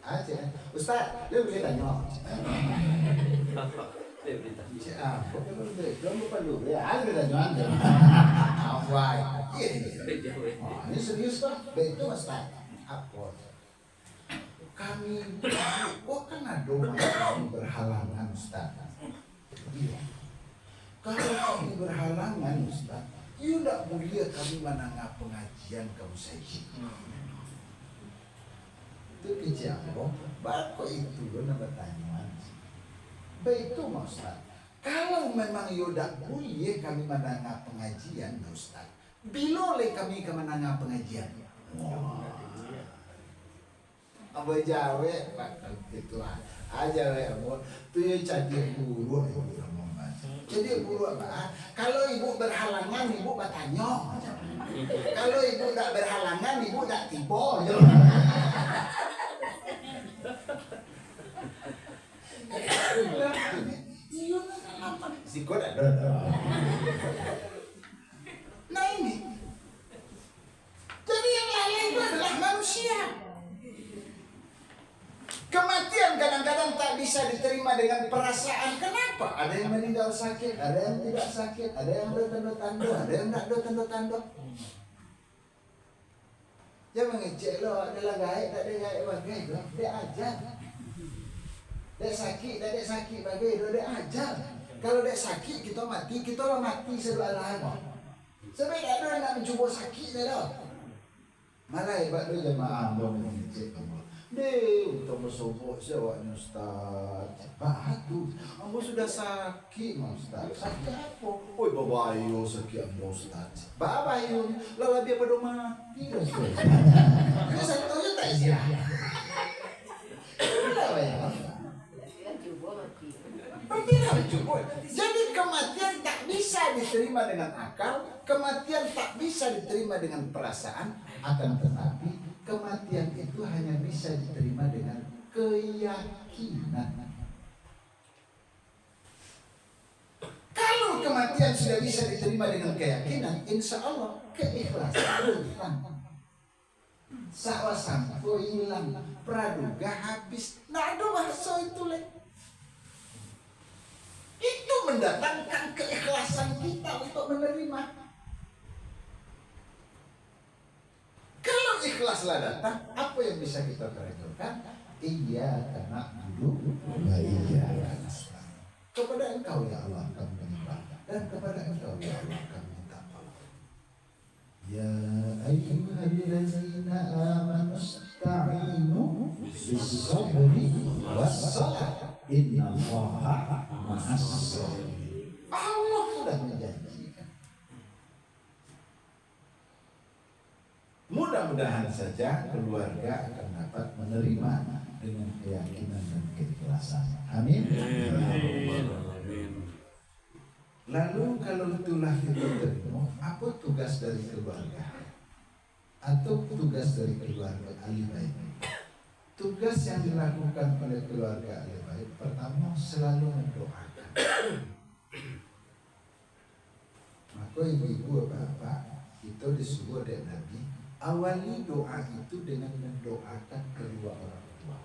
Aja, Ustaz, dia boleh tanya. Siapa? Kamu lupa dulu ya, ada tanya anda. Awai, ini serius kok, itu Ustaz. Apa? Kami kan ada yang berhalangan Ustaz. Iya. Kalau kami berhalangan Ustaz, you tidak boleh kami menanggapi pengajian kamu saja. Itu kejauh, bako itu nama tanyaan. Baik itu Ustaz. Kalau memang you tidak boleh kami menanggapi pengajian Ustaz, bila kami menanggapi pengajian. Abah Jawa, Pak itu aja Abah. Tu ya jadi guru Jadi guru apa? Kalau ibu berhalangan, ibu bertanya. Kalau ibu tak berhalangan, ibu tak tiba. Sikot ada. Nah ini. Jadi yang lain itu adalah manusia. Kematian kadang-kadang tak bisa diterima dengan perasaan. Kenapa? Ada yang meninggal sakit, ada yang tidak sakit, ada yang ada tanda-tanda, ada yang tidak ada tanda-tanda. Jangan mengecek lo, adalah gaib, tak ada gaib bagai lo. Dia ajar. Dia sakit, tak ada sakit bagai lo, dia ajar. Kalau dia sakit, kita mati, kita lah mati sedua lama. Sebab tak ada yang nak mencuba sakit dia lo. Malah hebat lo jemaah lo mengecek kamu. Deh, untuk bersobok siawaknya Ustaz. Bagus, ambo sudah sakit Ustaz. Sakit apa? Oi, Bapa Ayu sakit ambo Ustaz. Bapa Ayu, lalu dia pada mati dah Ustaz. Dia satu je tak siap. Kenapa ya? Tidak mencuba. Jadi kematian tak bisa diterima dengan akal, kematian tak bisa diterima dengan perasaan, akan tetapi kematian itu hanya bisa diterima dengan keyakinan. Kalau kematian sudah bisa diterima dengan keyakinan, insya Allah keikhlasan hilang. Sawasampo hilang, praduga habis. Nah, ada bahasa itu leh. Itu mendatangkan keikhlasan kita untuk menerima. Kalau ikhlaslah datang, apa yang bisa kita kerjakan? Iyyaka na'budu wa iyyaka nasta'in. Kepada Engkau ya Allah kami menyembah, dan kepada Engkau ya Allah kami minta tolong. Ya ayyuhallazina amanu ista'inu bis-sabri was-salah innallaha ma'as-sabirin. Allah sudah menjanjikan. Mudah-mudahan saja keluarga akan dapat menerima dengan keyakinan dan keikhlasan. Amin. Lalu kalau itulah kita terima, apa tugas dari keluarga? Atau tugas dari keluarga ahli bait? Tugas yang dilakukan oleh keluarga ahli bait pertama selalu mendoakan. Maka ibu-ibu bapak itu disuruh oleh Nabi awali doa itu dengan mendoakan kedua orang tua.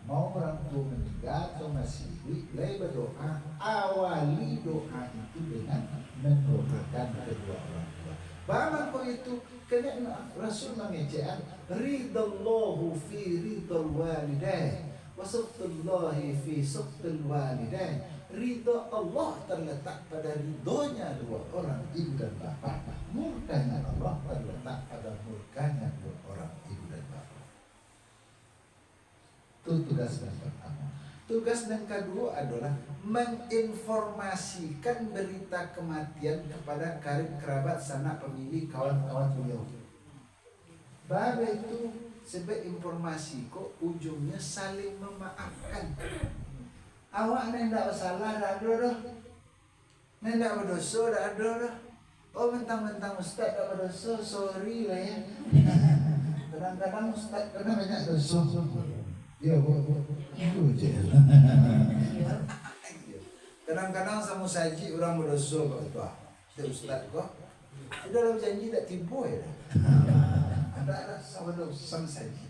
Mau orang tua meninggal atau masih hidup, mulai berdoa. Awali doa itu dengan mendoakan kedua orang tua. Bahkan itu kena Rasul mengejaan ridallahu fi ridal walidain wa sukhtullahi fi sukhtil walidain. Ridha Allah terletak pada ridhonya dua orang ibu dan bapak. Murkanya Allah terletak pada murkanya dua orang ibu dan bapak. Itu tugas yang pertama. Tugas yang kedua adalah menginformasikan berita kematian kepada karib kerabat, sanak pemilih, kawan-kawan beliau. Baru itu sebagai informasi kok ujungnya saling memaafkan. Awak nendak bersalah dah ada dah. Nendak berdosa dah ada dah. Oh mentang-mentang ustaz tak berdosa, sorry lah ya. Kadang-kadang ustaz kena banyak dosa. Ya, itu je. Kadang-kadang sama saji orang berdosa kok tu. Kita ustaz kok. Dia dalam janji tak tipu ya. Ada sama dosa saji.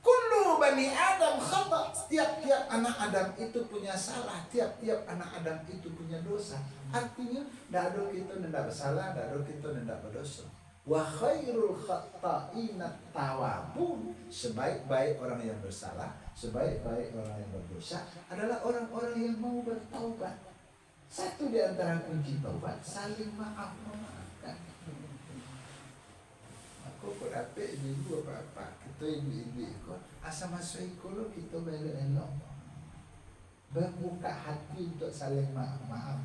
Kullu bani Adam khata. Tiap-tiap anak Adam itu punya salah. Tiap-tiap anak Adam itu punya dosa. Artinya tidak ada kita tidak bersalah, tidak ada kita tidak berdosa. Wa khairul khata'ina tawabun. Sebaik-baik orang yang bersalah, sebaik-baik orang yang berdosa adalah orang-orang yang mau bertaubat. Satu di antara kunci taubat saling maafkan. Aku berapa ibu apa kita ibu-ibu ikut asal masuk ikut kita belok-belok berbuka hati untuk saling maaf.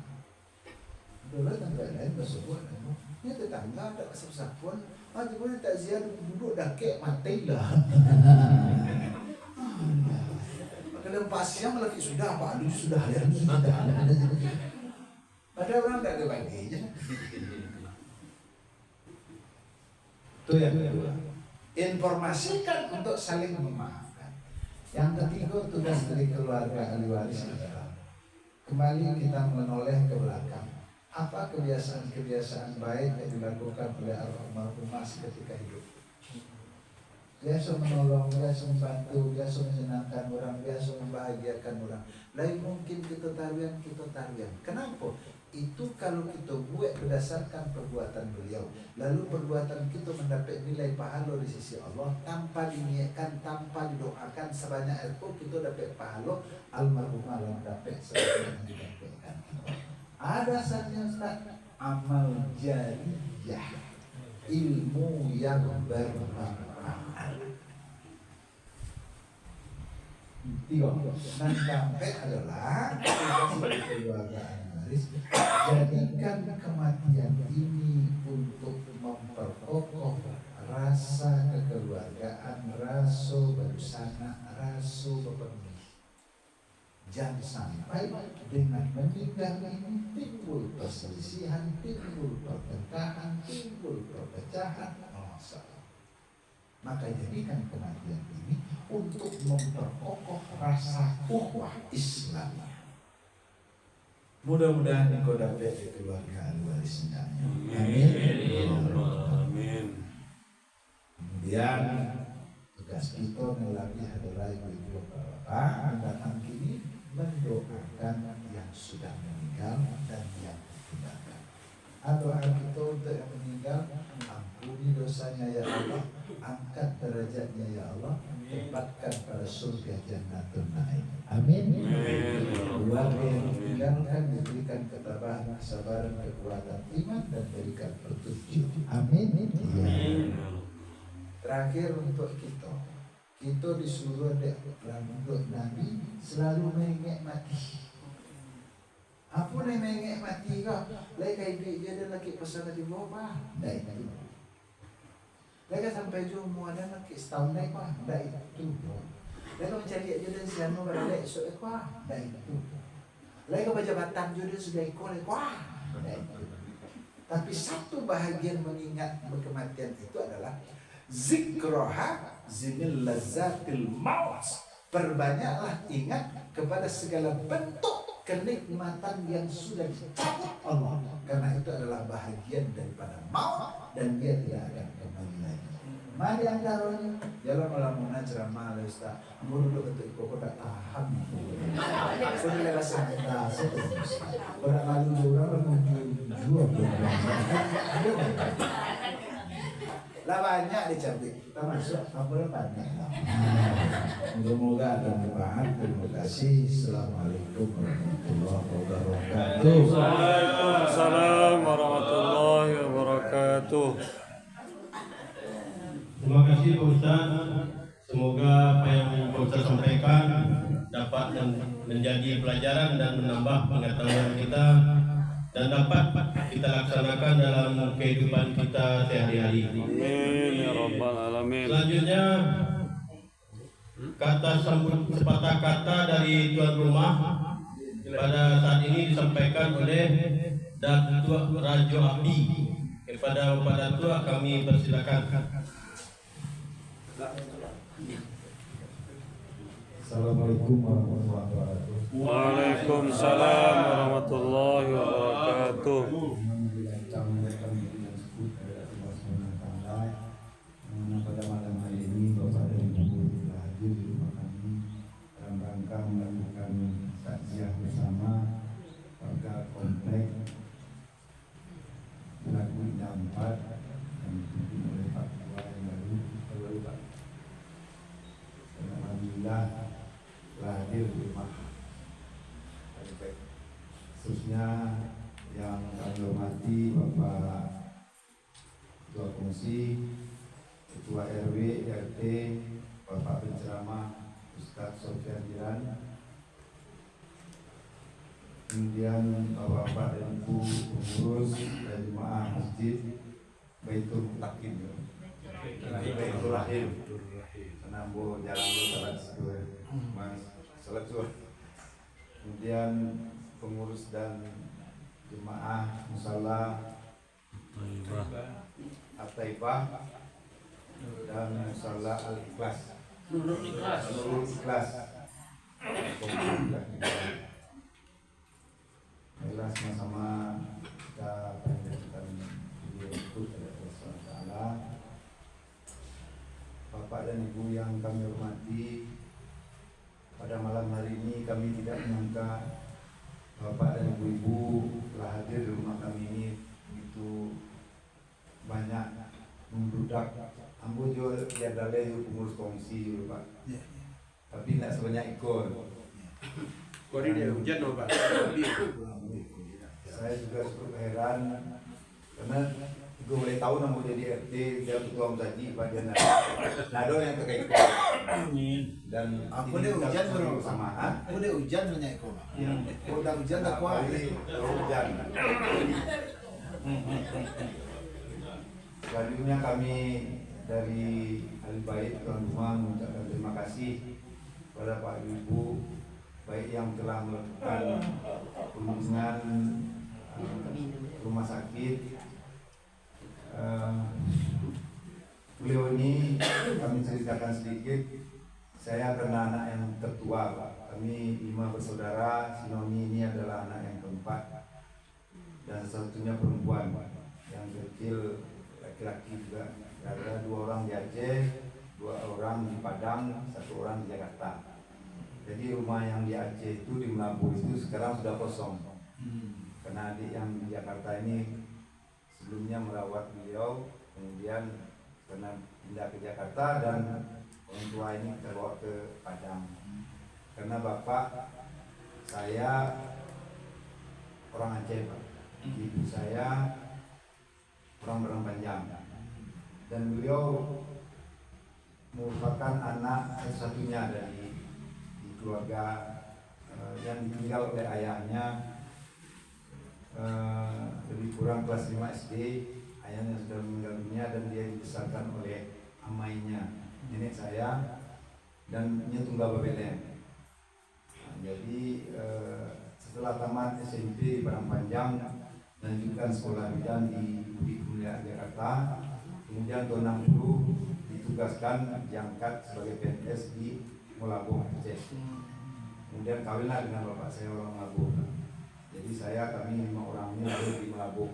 Dulu tanggal lain bersebuah dia tetangga tak kesal pun, tiba-tiba tak ziar duduk dah kek mati lah. Kalau pasien lagi sudah Pak Adu sudah lagi padahal orang tak ada bagi je. Itu yang kedua. Informasikan untuk saling memaafkan. Yang ketiga tugas dari keluarga ahli waris adalah kembali kita menoleh ke belakang. Apa kebiasaan-kebiasaan baik yang dilakukan oleh almarhumah ketika hidup? Biasa menolong, biasa membantu, biasa menyenangkan orang, biasa membahagiakan orang. Lain mungkin kita tarian. Kenapa? Itu kalau kita buat berdasarkan perbuatan beliau, lalu perbuatan kita mendapat nilai pahala di sisi Allah tanpa diniatkan, tanpa didoakan sebanyak itu kita dapat pahala almarhumah yang dapat sebanyak yang didapatkan. Ada saja Ustaz, amal jariyah, ilmu yang bermanfaat. Tiga, dan sampai adalah tugas keluarga waris. Jadikan kematian ini untuk memperkokoh rasa kekeluargaan, rasa bersana, rasa berbagi. Jangan sampai dengan meninggal ini timbul perselisihan, timbul pertengkaran, timbul perpecahan. Maka jadikan kematian ini untuk memperkokoh rasa ukhuwah Islam. Mudah-mudahan engkau dapat di keluarga warisnya. Amin. Kemudian tugas kita melalui adalah ibu bapak datang kini mendoakan yang sudah meninggal dan yang ditinggalkan. Doa kita untuk yang meninggal, ampuni dosanya ya Allah, angkat derajatnya ya Allah, tempatkan pada surga Jannatul Na'im. Amin. Keluarga yang ditinggalkan diberikan ketabahan, kesabaran, kekuatan iman dan berikan petunjuk. Amin. Terakhir untuk kita disuruh untuk Nabi selalu mengingat mati. Apa yang mengingat mati kau? Lagi hidup dia ada lagi pesan di bawah. Dah itu. Lagi sampai jumpa ada lagi setahun lagi kau. Dah itu. Lalu mencari aja dan siapa berada esok kau. Dah itu. Lagi jabatan juga sudah ikut, wah. Tapi satu bahagian mengingat kematian itu adalah zikroha zimil lazatil maut. Perbanyaklah ingat kepada segala bentuk kenikmatan yang sudah dicabut Allah, karena itu adalah bahagian daripada maut dan dia tidak akan kembali lagi. Mari anggarannya jalan malam ceramah Ustaz. Mau duduk untuk ikut kau tak tahan. Kau ni rasa tak seterus. Orang lalu orang menjual lah banyak dicantik. Kita masuk kabel banyak. Semoga ada manfaat. Terima kasih. Assalamualaikum warahmatullahi wabarakatuh. Waalaikumsalam warahmatullahi wabarakatuh. Terima kasih Pak Ustaz. Semoga apa yang Pak Ustaz sampaikan dapat menjadi pelajaran dan menambah pengetahuan kita dan dapat kita laksanakan dalam kehidupan kita sehari-hari. Amin ya rabbal alamin. Selanjutnya kata sambut sepatah kata dari tuan rumah pada saat ini disampaikan oleh Datuk Rajo Abdi. Kepada Bapak Datuk kami persilakan. Assalamualaikum warahmatullahi wabarakatuh. Waalaikumsalam warahmatullahi wabarakatuh. Pada malam hari ini Bapak dan Ibu telah hadir di rumah kami dalam rangka melakukan takziah bersama warga komplek Lagu Indah 4 yang dipimpin oleh Pak Ketua yang baru Pak. Dan alhamdulillah telah hadir di rumah komplek. Khususnya yang kami hormati Bapak Ketua Komisi, Ketua RW, RT, Bapak Penceramah Ustaz Sofyan Jiran, kemudian Bapak-Bapak dan Ibu pengurus dan jemaah masjid Baitul Mutakin, Baitul Rahim, Senambo Jalan Salat Zuhur, kemudian pengurus dan jemaah Musala At-Taibah dan Musala Al-Ikhlas. Ikhlas. Baiklah, sama-sama kita panjatkan puji kepada Allah SWT. Bapak dan Ibu yang kami hormati, pada malam hari ini kami tidak menyangka Bapak dan Ibu-Ibu telah hadir di rumah kami ini begitu banyak membludak. Ambo juga tiada pengurus komisi Pak. Tapi tidak sebanyak ikut. Kau ini dia hujan loh Pak. Saya juga cukup heran karena gue boleh tahu nama jadi RT dia ketua Mzaji Pak dia nado yang terkait dan Aku dia hujan bro sama Aku dia hujan banyak kau. Kalau udah hujan tak kuat. hujan. Selanjutnya kami dari Ahli Bait Tuan Rumah mengucapkan terima kasih kepada Pak Ibu baik yang telah melakukan kunjungan rumah sakit. Beliau ini kami ceritakan sedikit. Saya karena anak yang tertua Pak. Kami 5 bersaudara. Si Noni ini adalah anak yang keempat dan satunya perempuan. Yang kecil laki-laki juga. Ada 2 orang di Aceh, 2 orang di Padang, 1 orang di Jakarta. Jadi rumah yang di Aceh itu di Melabu itu sekarang sudah kosong. Karena adik yang di Jakarta ini sebelumnya merawat beliau, kemudian karena pindah ke Jakarta dan orang tua ini kita bawa ke Padang. Karena bapak saya orang Aceh Pak, ibu saya orang Barang Panjang, dan beliau merupakan anak satu-satunya dari keluarga yang ditinggal oleh ayahnya. Lebih kurang kelas 5 SD, ayahnya sudah meninggal dunia dan dia dibesarkan oleh amainya, nenek saya, dan dia tunggal babeleng. Jadi setelah tamat SMP di Padang Panjang, melanjutkan sekolah bidan di Budi Mulia Jakarta. Kemudian tahun 60 ditugaskan diangkat sebagai PNS di Molaboh Aceh. Kemudian kawinlah dengan bapak saya orang Melabuh. Jadi kami 5 orang ini lahir di Melabuh.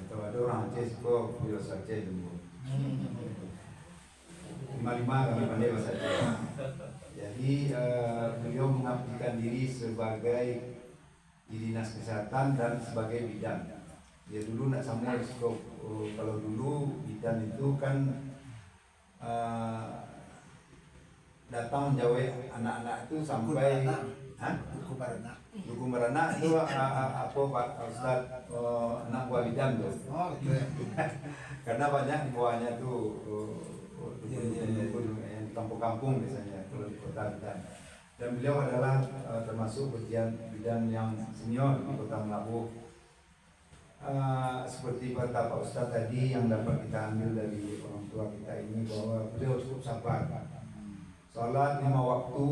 Kalau ada orang Aceh, kok Bios Aceh dulu. 5 kami pandai bahasa Aceh. Jadi beliau mengabdikan diri sebagai di dinas kesehatan dan sebagai bidan. Dia dulu nak sama skop. Kalau dulu bidan itu kan datang menjauhi anak-anak itu sampai Duku Beranak itu apa Pak Ustaz, anak buah bidan tuh. Oh, gitu ya. Karena banyak di bawahnya tuh yang di kampung-kampung biasanya kalau di kota bidan. Dan beliau adalah termasuk bidan yang senior di Kota Melabuh. Seperti kata Pak Ustaz tadi yang dapat kita ambil dari orang tua kita ini bahwa beliau cukup sabar. Salat 5 waktu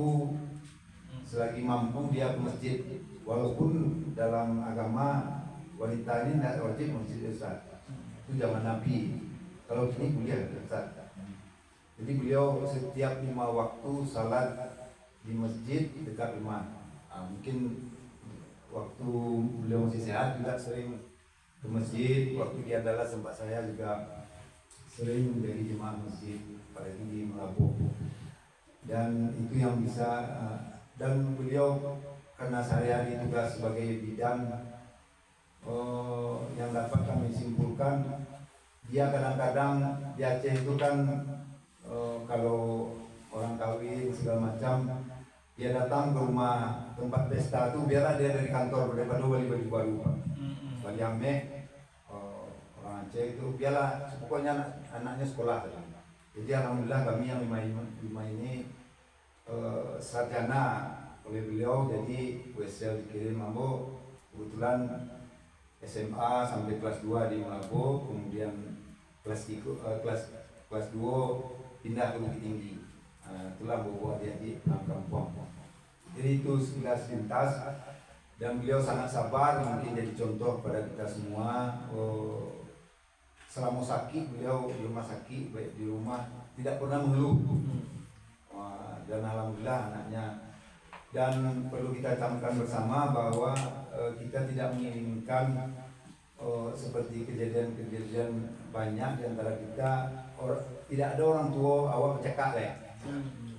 selagi mampu dia ke masjid, walaupun dalam agama wanita ini tidak wajib masjid Ustaz. Itu zaman Nabi. Kalau kini kuliah Ustaz. Jadi beliau setiap 5 waktu salat di masjid dekat rumah. Mungkin waktu beliau masih sehat juga sering ke masjid. Waktu dia adalah sempat saya juga sering menjadi jemaah masjid pada di Melabuh. Dan itu yang bisa dan beliau karena sehari-hari tugas sebagai bidan yang dapat kami simpulkan, dia kadang-kadang di Aceh itu kan kalau orang kawin segala macam, dia datang ke rumah tempat pesta tuh biarlah dia dari kantor daripada beli baju baru Pak. Bali Ameh orang Aceh itu biarlah pokoknya anaknya sekolah. Jadi alhamdulillah kami yang lima ini sarjana oleh beliau, jadi WSL dikirim Mambo, kebetulan SMA sampai kelas 2 di Melabuh, kemudian kelas 2 pindah ke Bukit Tinggi. Itulah bawa dia di kampung. Jadi itu sekilas lintas dan beliau sangat sabar, mungkin jadi contoh pada kita semua. Selama sakit beliau di rumah sakit, baik di rumah tidak pernah mengeluh. Dan alhamdulillah anaknya. Dan perlu kita camkan bersama bahwa kita tidak menginginkan seperti kejadian-kejadian banyak di antara kita, tidak ada orang tua awak bercakap lah.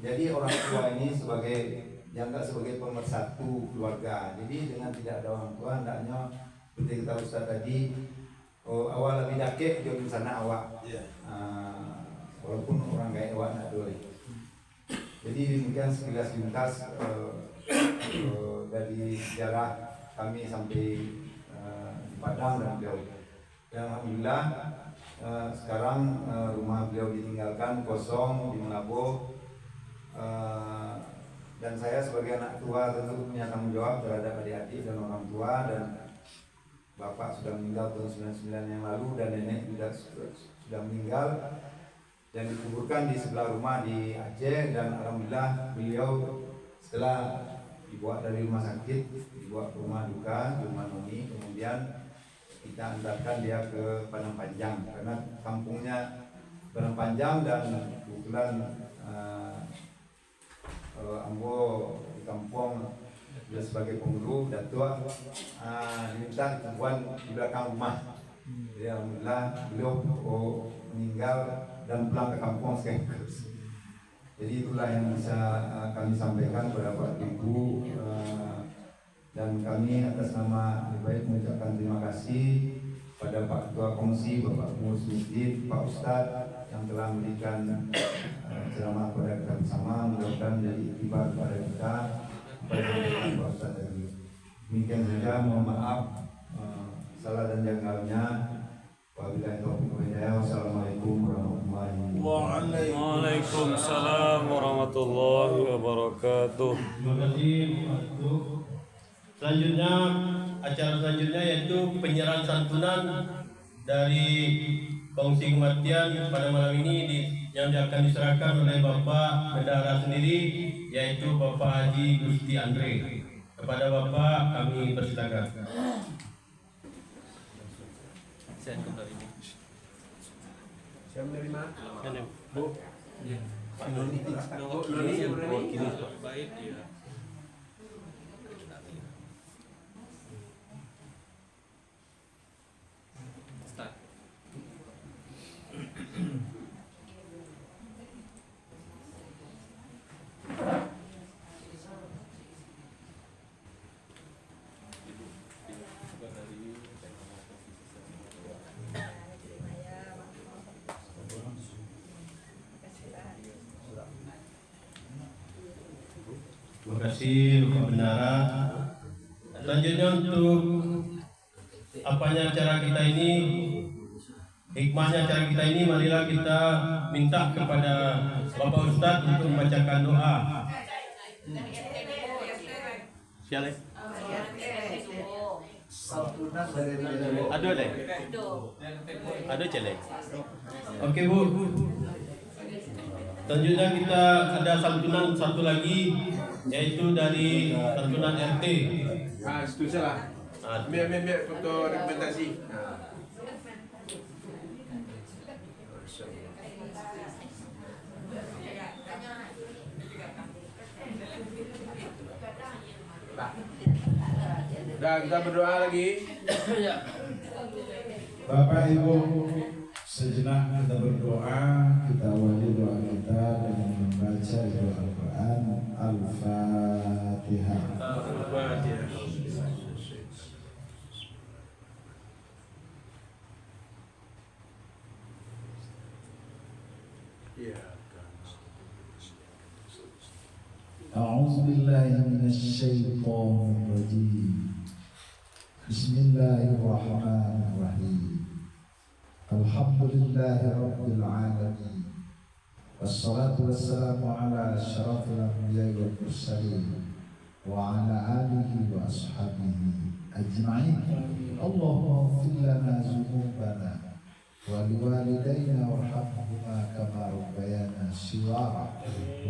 Jadi orang tua ini sebagai dianggap sebagai pemersatu keluarga. Jadi dengan tidak ada orang tua, hendaknya seperti kita Ustaz tadi, awal lebih dakik jauh di sana awak. Walaupun orang gaya awak nak doi. Jadi demikian sekilas lintas dari sejarah kami sampai di Padang dan beliau. Dan alhamdulillah sekarang rumah beliau ditinggalkan kosong di Melabuh. Dan saya sebagai anak tua tentu punya tanggung jawab terhadap adik-adik dan orang tua, dan bapak sudah meninggal tahun 99 yang lalu dan nenek juga sudah meninggal dan dikuburkan di sebelah rumah di Aceh. Dan alhamdulillah beliau setelah dibawa dari rumah sakit dibawa ke rumah duka di rumah Noni, kemudian kita antarkan dia ke Padang Panjang karena kampungnya Padang Panjang dan kebetulan Ambo di kampung dia sebagai penghulu datua diminta dikuburan di belakang rumah. Jadi alhamdulillah beliau meninggal dan pulang ke kampung sekaligus. Jadi itulah yang bisa kami sampaikan kepada Pak Ibu, dan kami atas nama lebih baik mengucapkan terima kasih pada Pak Ketua Kongsi, Bapak Pengurus Masjid, Pak Ustadz yang telah memberikan ceramah kepada kita bersama. Mudah-mudahan menjadi iktibar kepada kita pada Pak Ustadz tadi. Demikian saja, mohon maaf salah dan janggalnya. Wabillahi taufiq wal hidayah. Wassalamualaikum warahmatullahi wabarakatuh. Waalaikumsalam warahmatullahi wabarakatuh. Terima kasih Pak Ketua. Selanjutnya, acara selanjutnya yaitu penyerahan santunan dari kongsi kematian pada malam ini yang akan diserahkan oleh Bapak Bendahara sendiri, yaitu Bapak Haji Gusti Andre. Kepada Bapak kami persilakan. Saya kembali ini. Siapa menerima? Bu. Iya. Pak Noni. Bu Noni yang berani. Baik ya. Start. Terima kasih Bapak Bendara. Selanjutnya untuk apanya acara kita ini, hikmahnya acara kita ini, marilah kita minta kepada Bapak Ustadz untuk membacakan doa. Siapa? Santunan dari Ada deh. Ada celek. Oke Bu. Selanjutnya kita ada santunan satu lagi, yaitu dari santunan RT. Ah, itu salah. Biar foto dokumentasi. Dah, kita berdoa lagi. Bapak Ibu, sejenak kita berdoa, kita awali doa kita dengan membaca doa Al-Quran Al-Fatihah. أعوذ بالله من الشيطان الرجيم. بسم الله الرحمن الرحيم. الحمد لله رب العالمين، والصلاة والسلام على أشرف الأنبياء والمرسلين وعلى آله وأصحابه أجمعين. اللهم اغفر لنا ذنوبنا ولوالدينا وارحمهما كما ربيانا صغارا،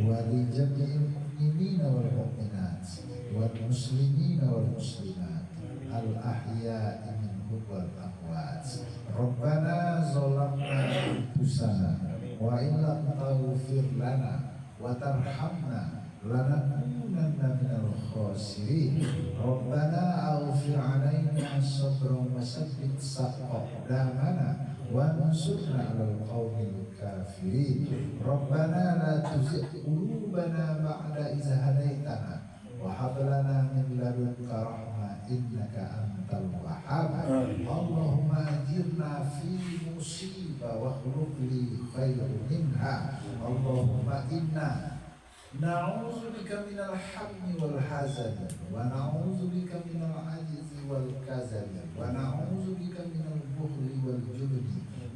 ولجميع المؤمنين والمؤمنات والمسلمين والمسلمات الأحياء منهم والأموات. ربنا ظلمنا أنفسنا وإن لم تغفر لنا وترحمنا لنكونن من الخاسرين. ربنا أغفر علينا صبرا وثبت أقدامنا وانصرنا على القوم الكافرين. ربنا لا تزغ قلوبنا بعد إذ هديتنا وهب لنا من لدنك رحمة إنك أنت الوهاب. اللهم أجرنا في مصيبة واخلق لي خير منها. اللهم إنا نعوذ بك من الهم والحزن ونعوذ بك من العجز والكسل ونعوذ بك من البخل والجبن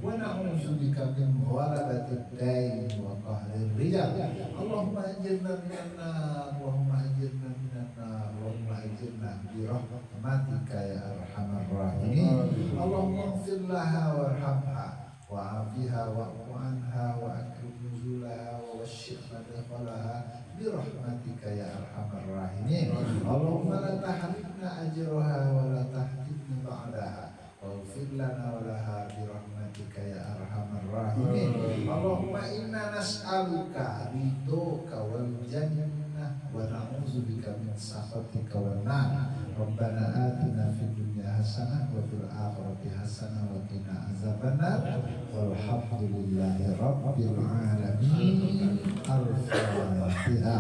ونعوذ بك من غلبة الدين وقهر الرجال. اللهم أجرنا من النار، اللهم أجرنا من النار، اللهم أجرنا برحمتك يا أرحم الراحمين. اللهم اغفر لها وارحمها وعافها واعف عنها وأكرم نزولها ووسع مدخلها برحمتك يا أرحم الراحمين. اللهم لا تحرمنا أجرها ولا تحرمنا بعدها واغفر لنا ولها برحمتك يا أرحم الراحمين. اللهم إنا نسألك رضاك والجنة ونعوذ بك من سخطك والنار. ربنا آتنا في الدنيا حسنة وفي الآخرة حسنة وقنا عذاب النار. والحمد لله رب العالمين. الفاتحة.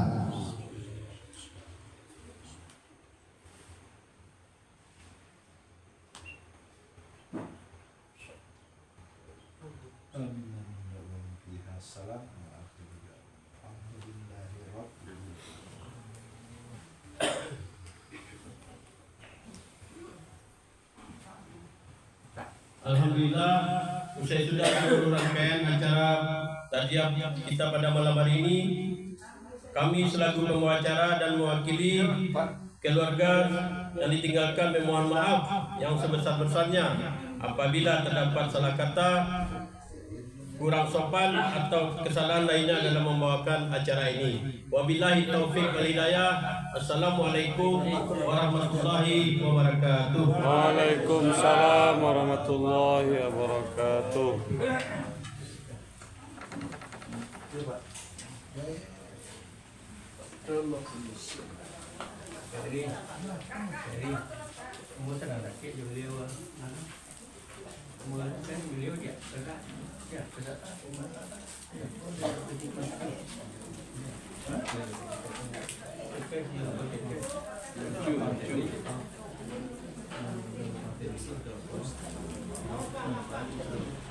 Alhamdulillah, usai sudah seluruh rangkaian acara tadiab kita pada malam hari ini, kami selaku pembawa acara dan mewakili keluarga yang ditinggalkan memohon maaf yang sebesar-besarnya apabila terdapat salah kata kurang sopan atau kesalahan lainnya dalam membawakan acara ini. Wabillahi taufik wal hidayah. Assalamualaikum warahmatullahi wabarakatuh. Waalaikumsalam warahmatullahi wabarakatuh. Thank you.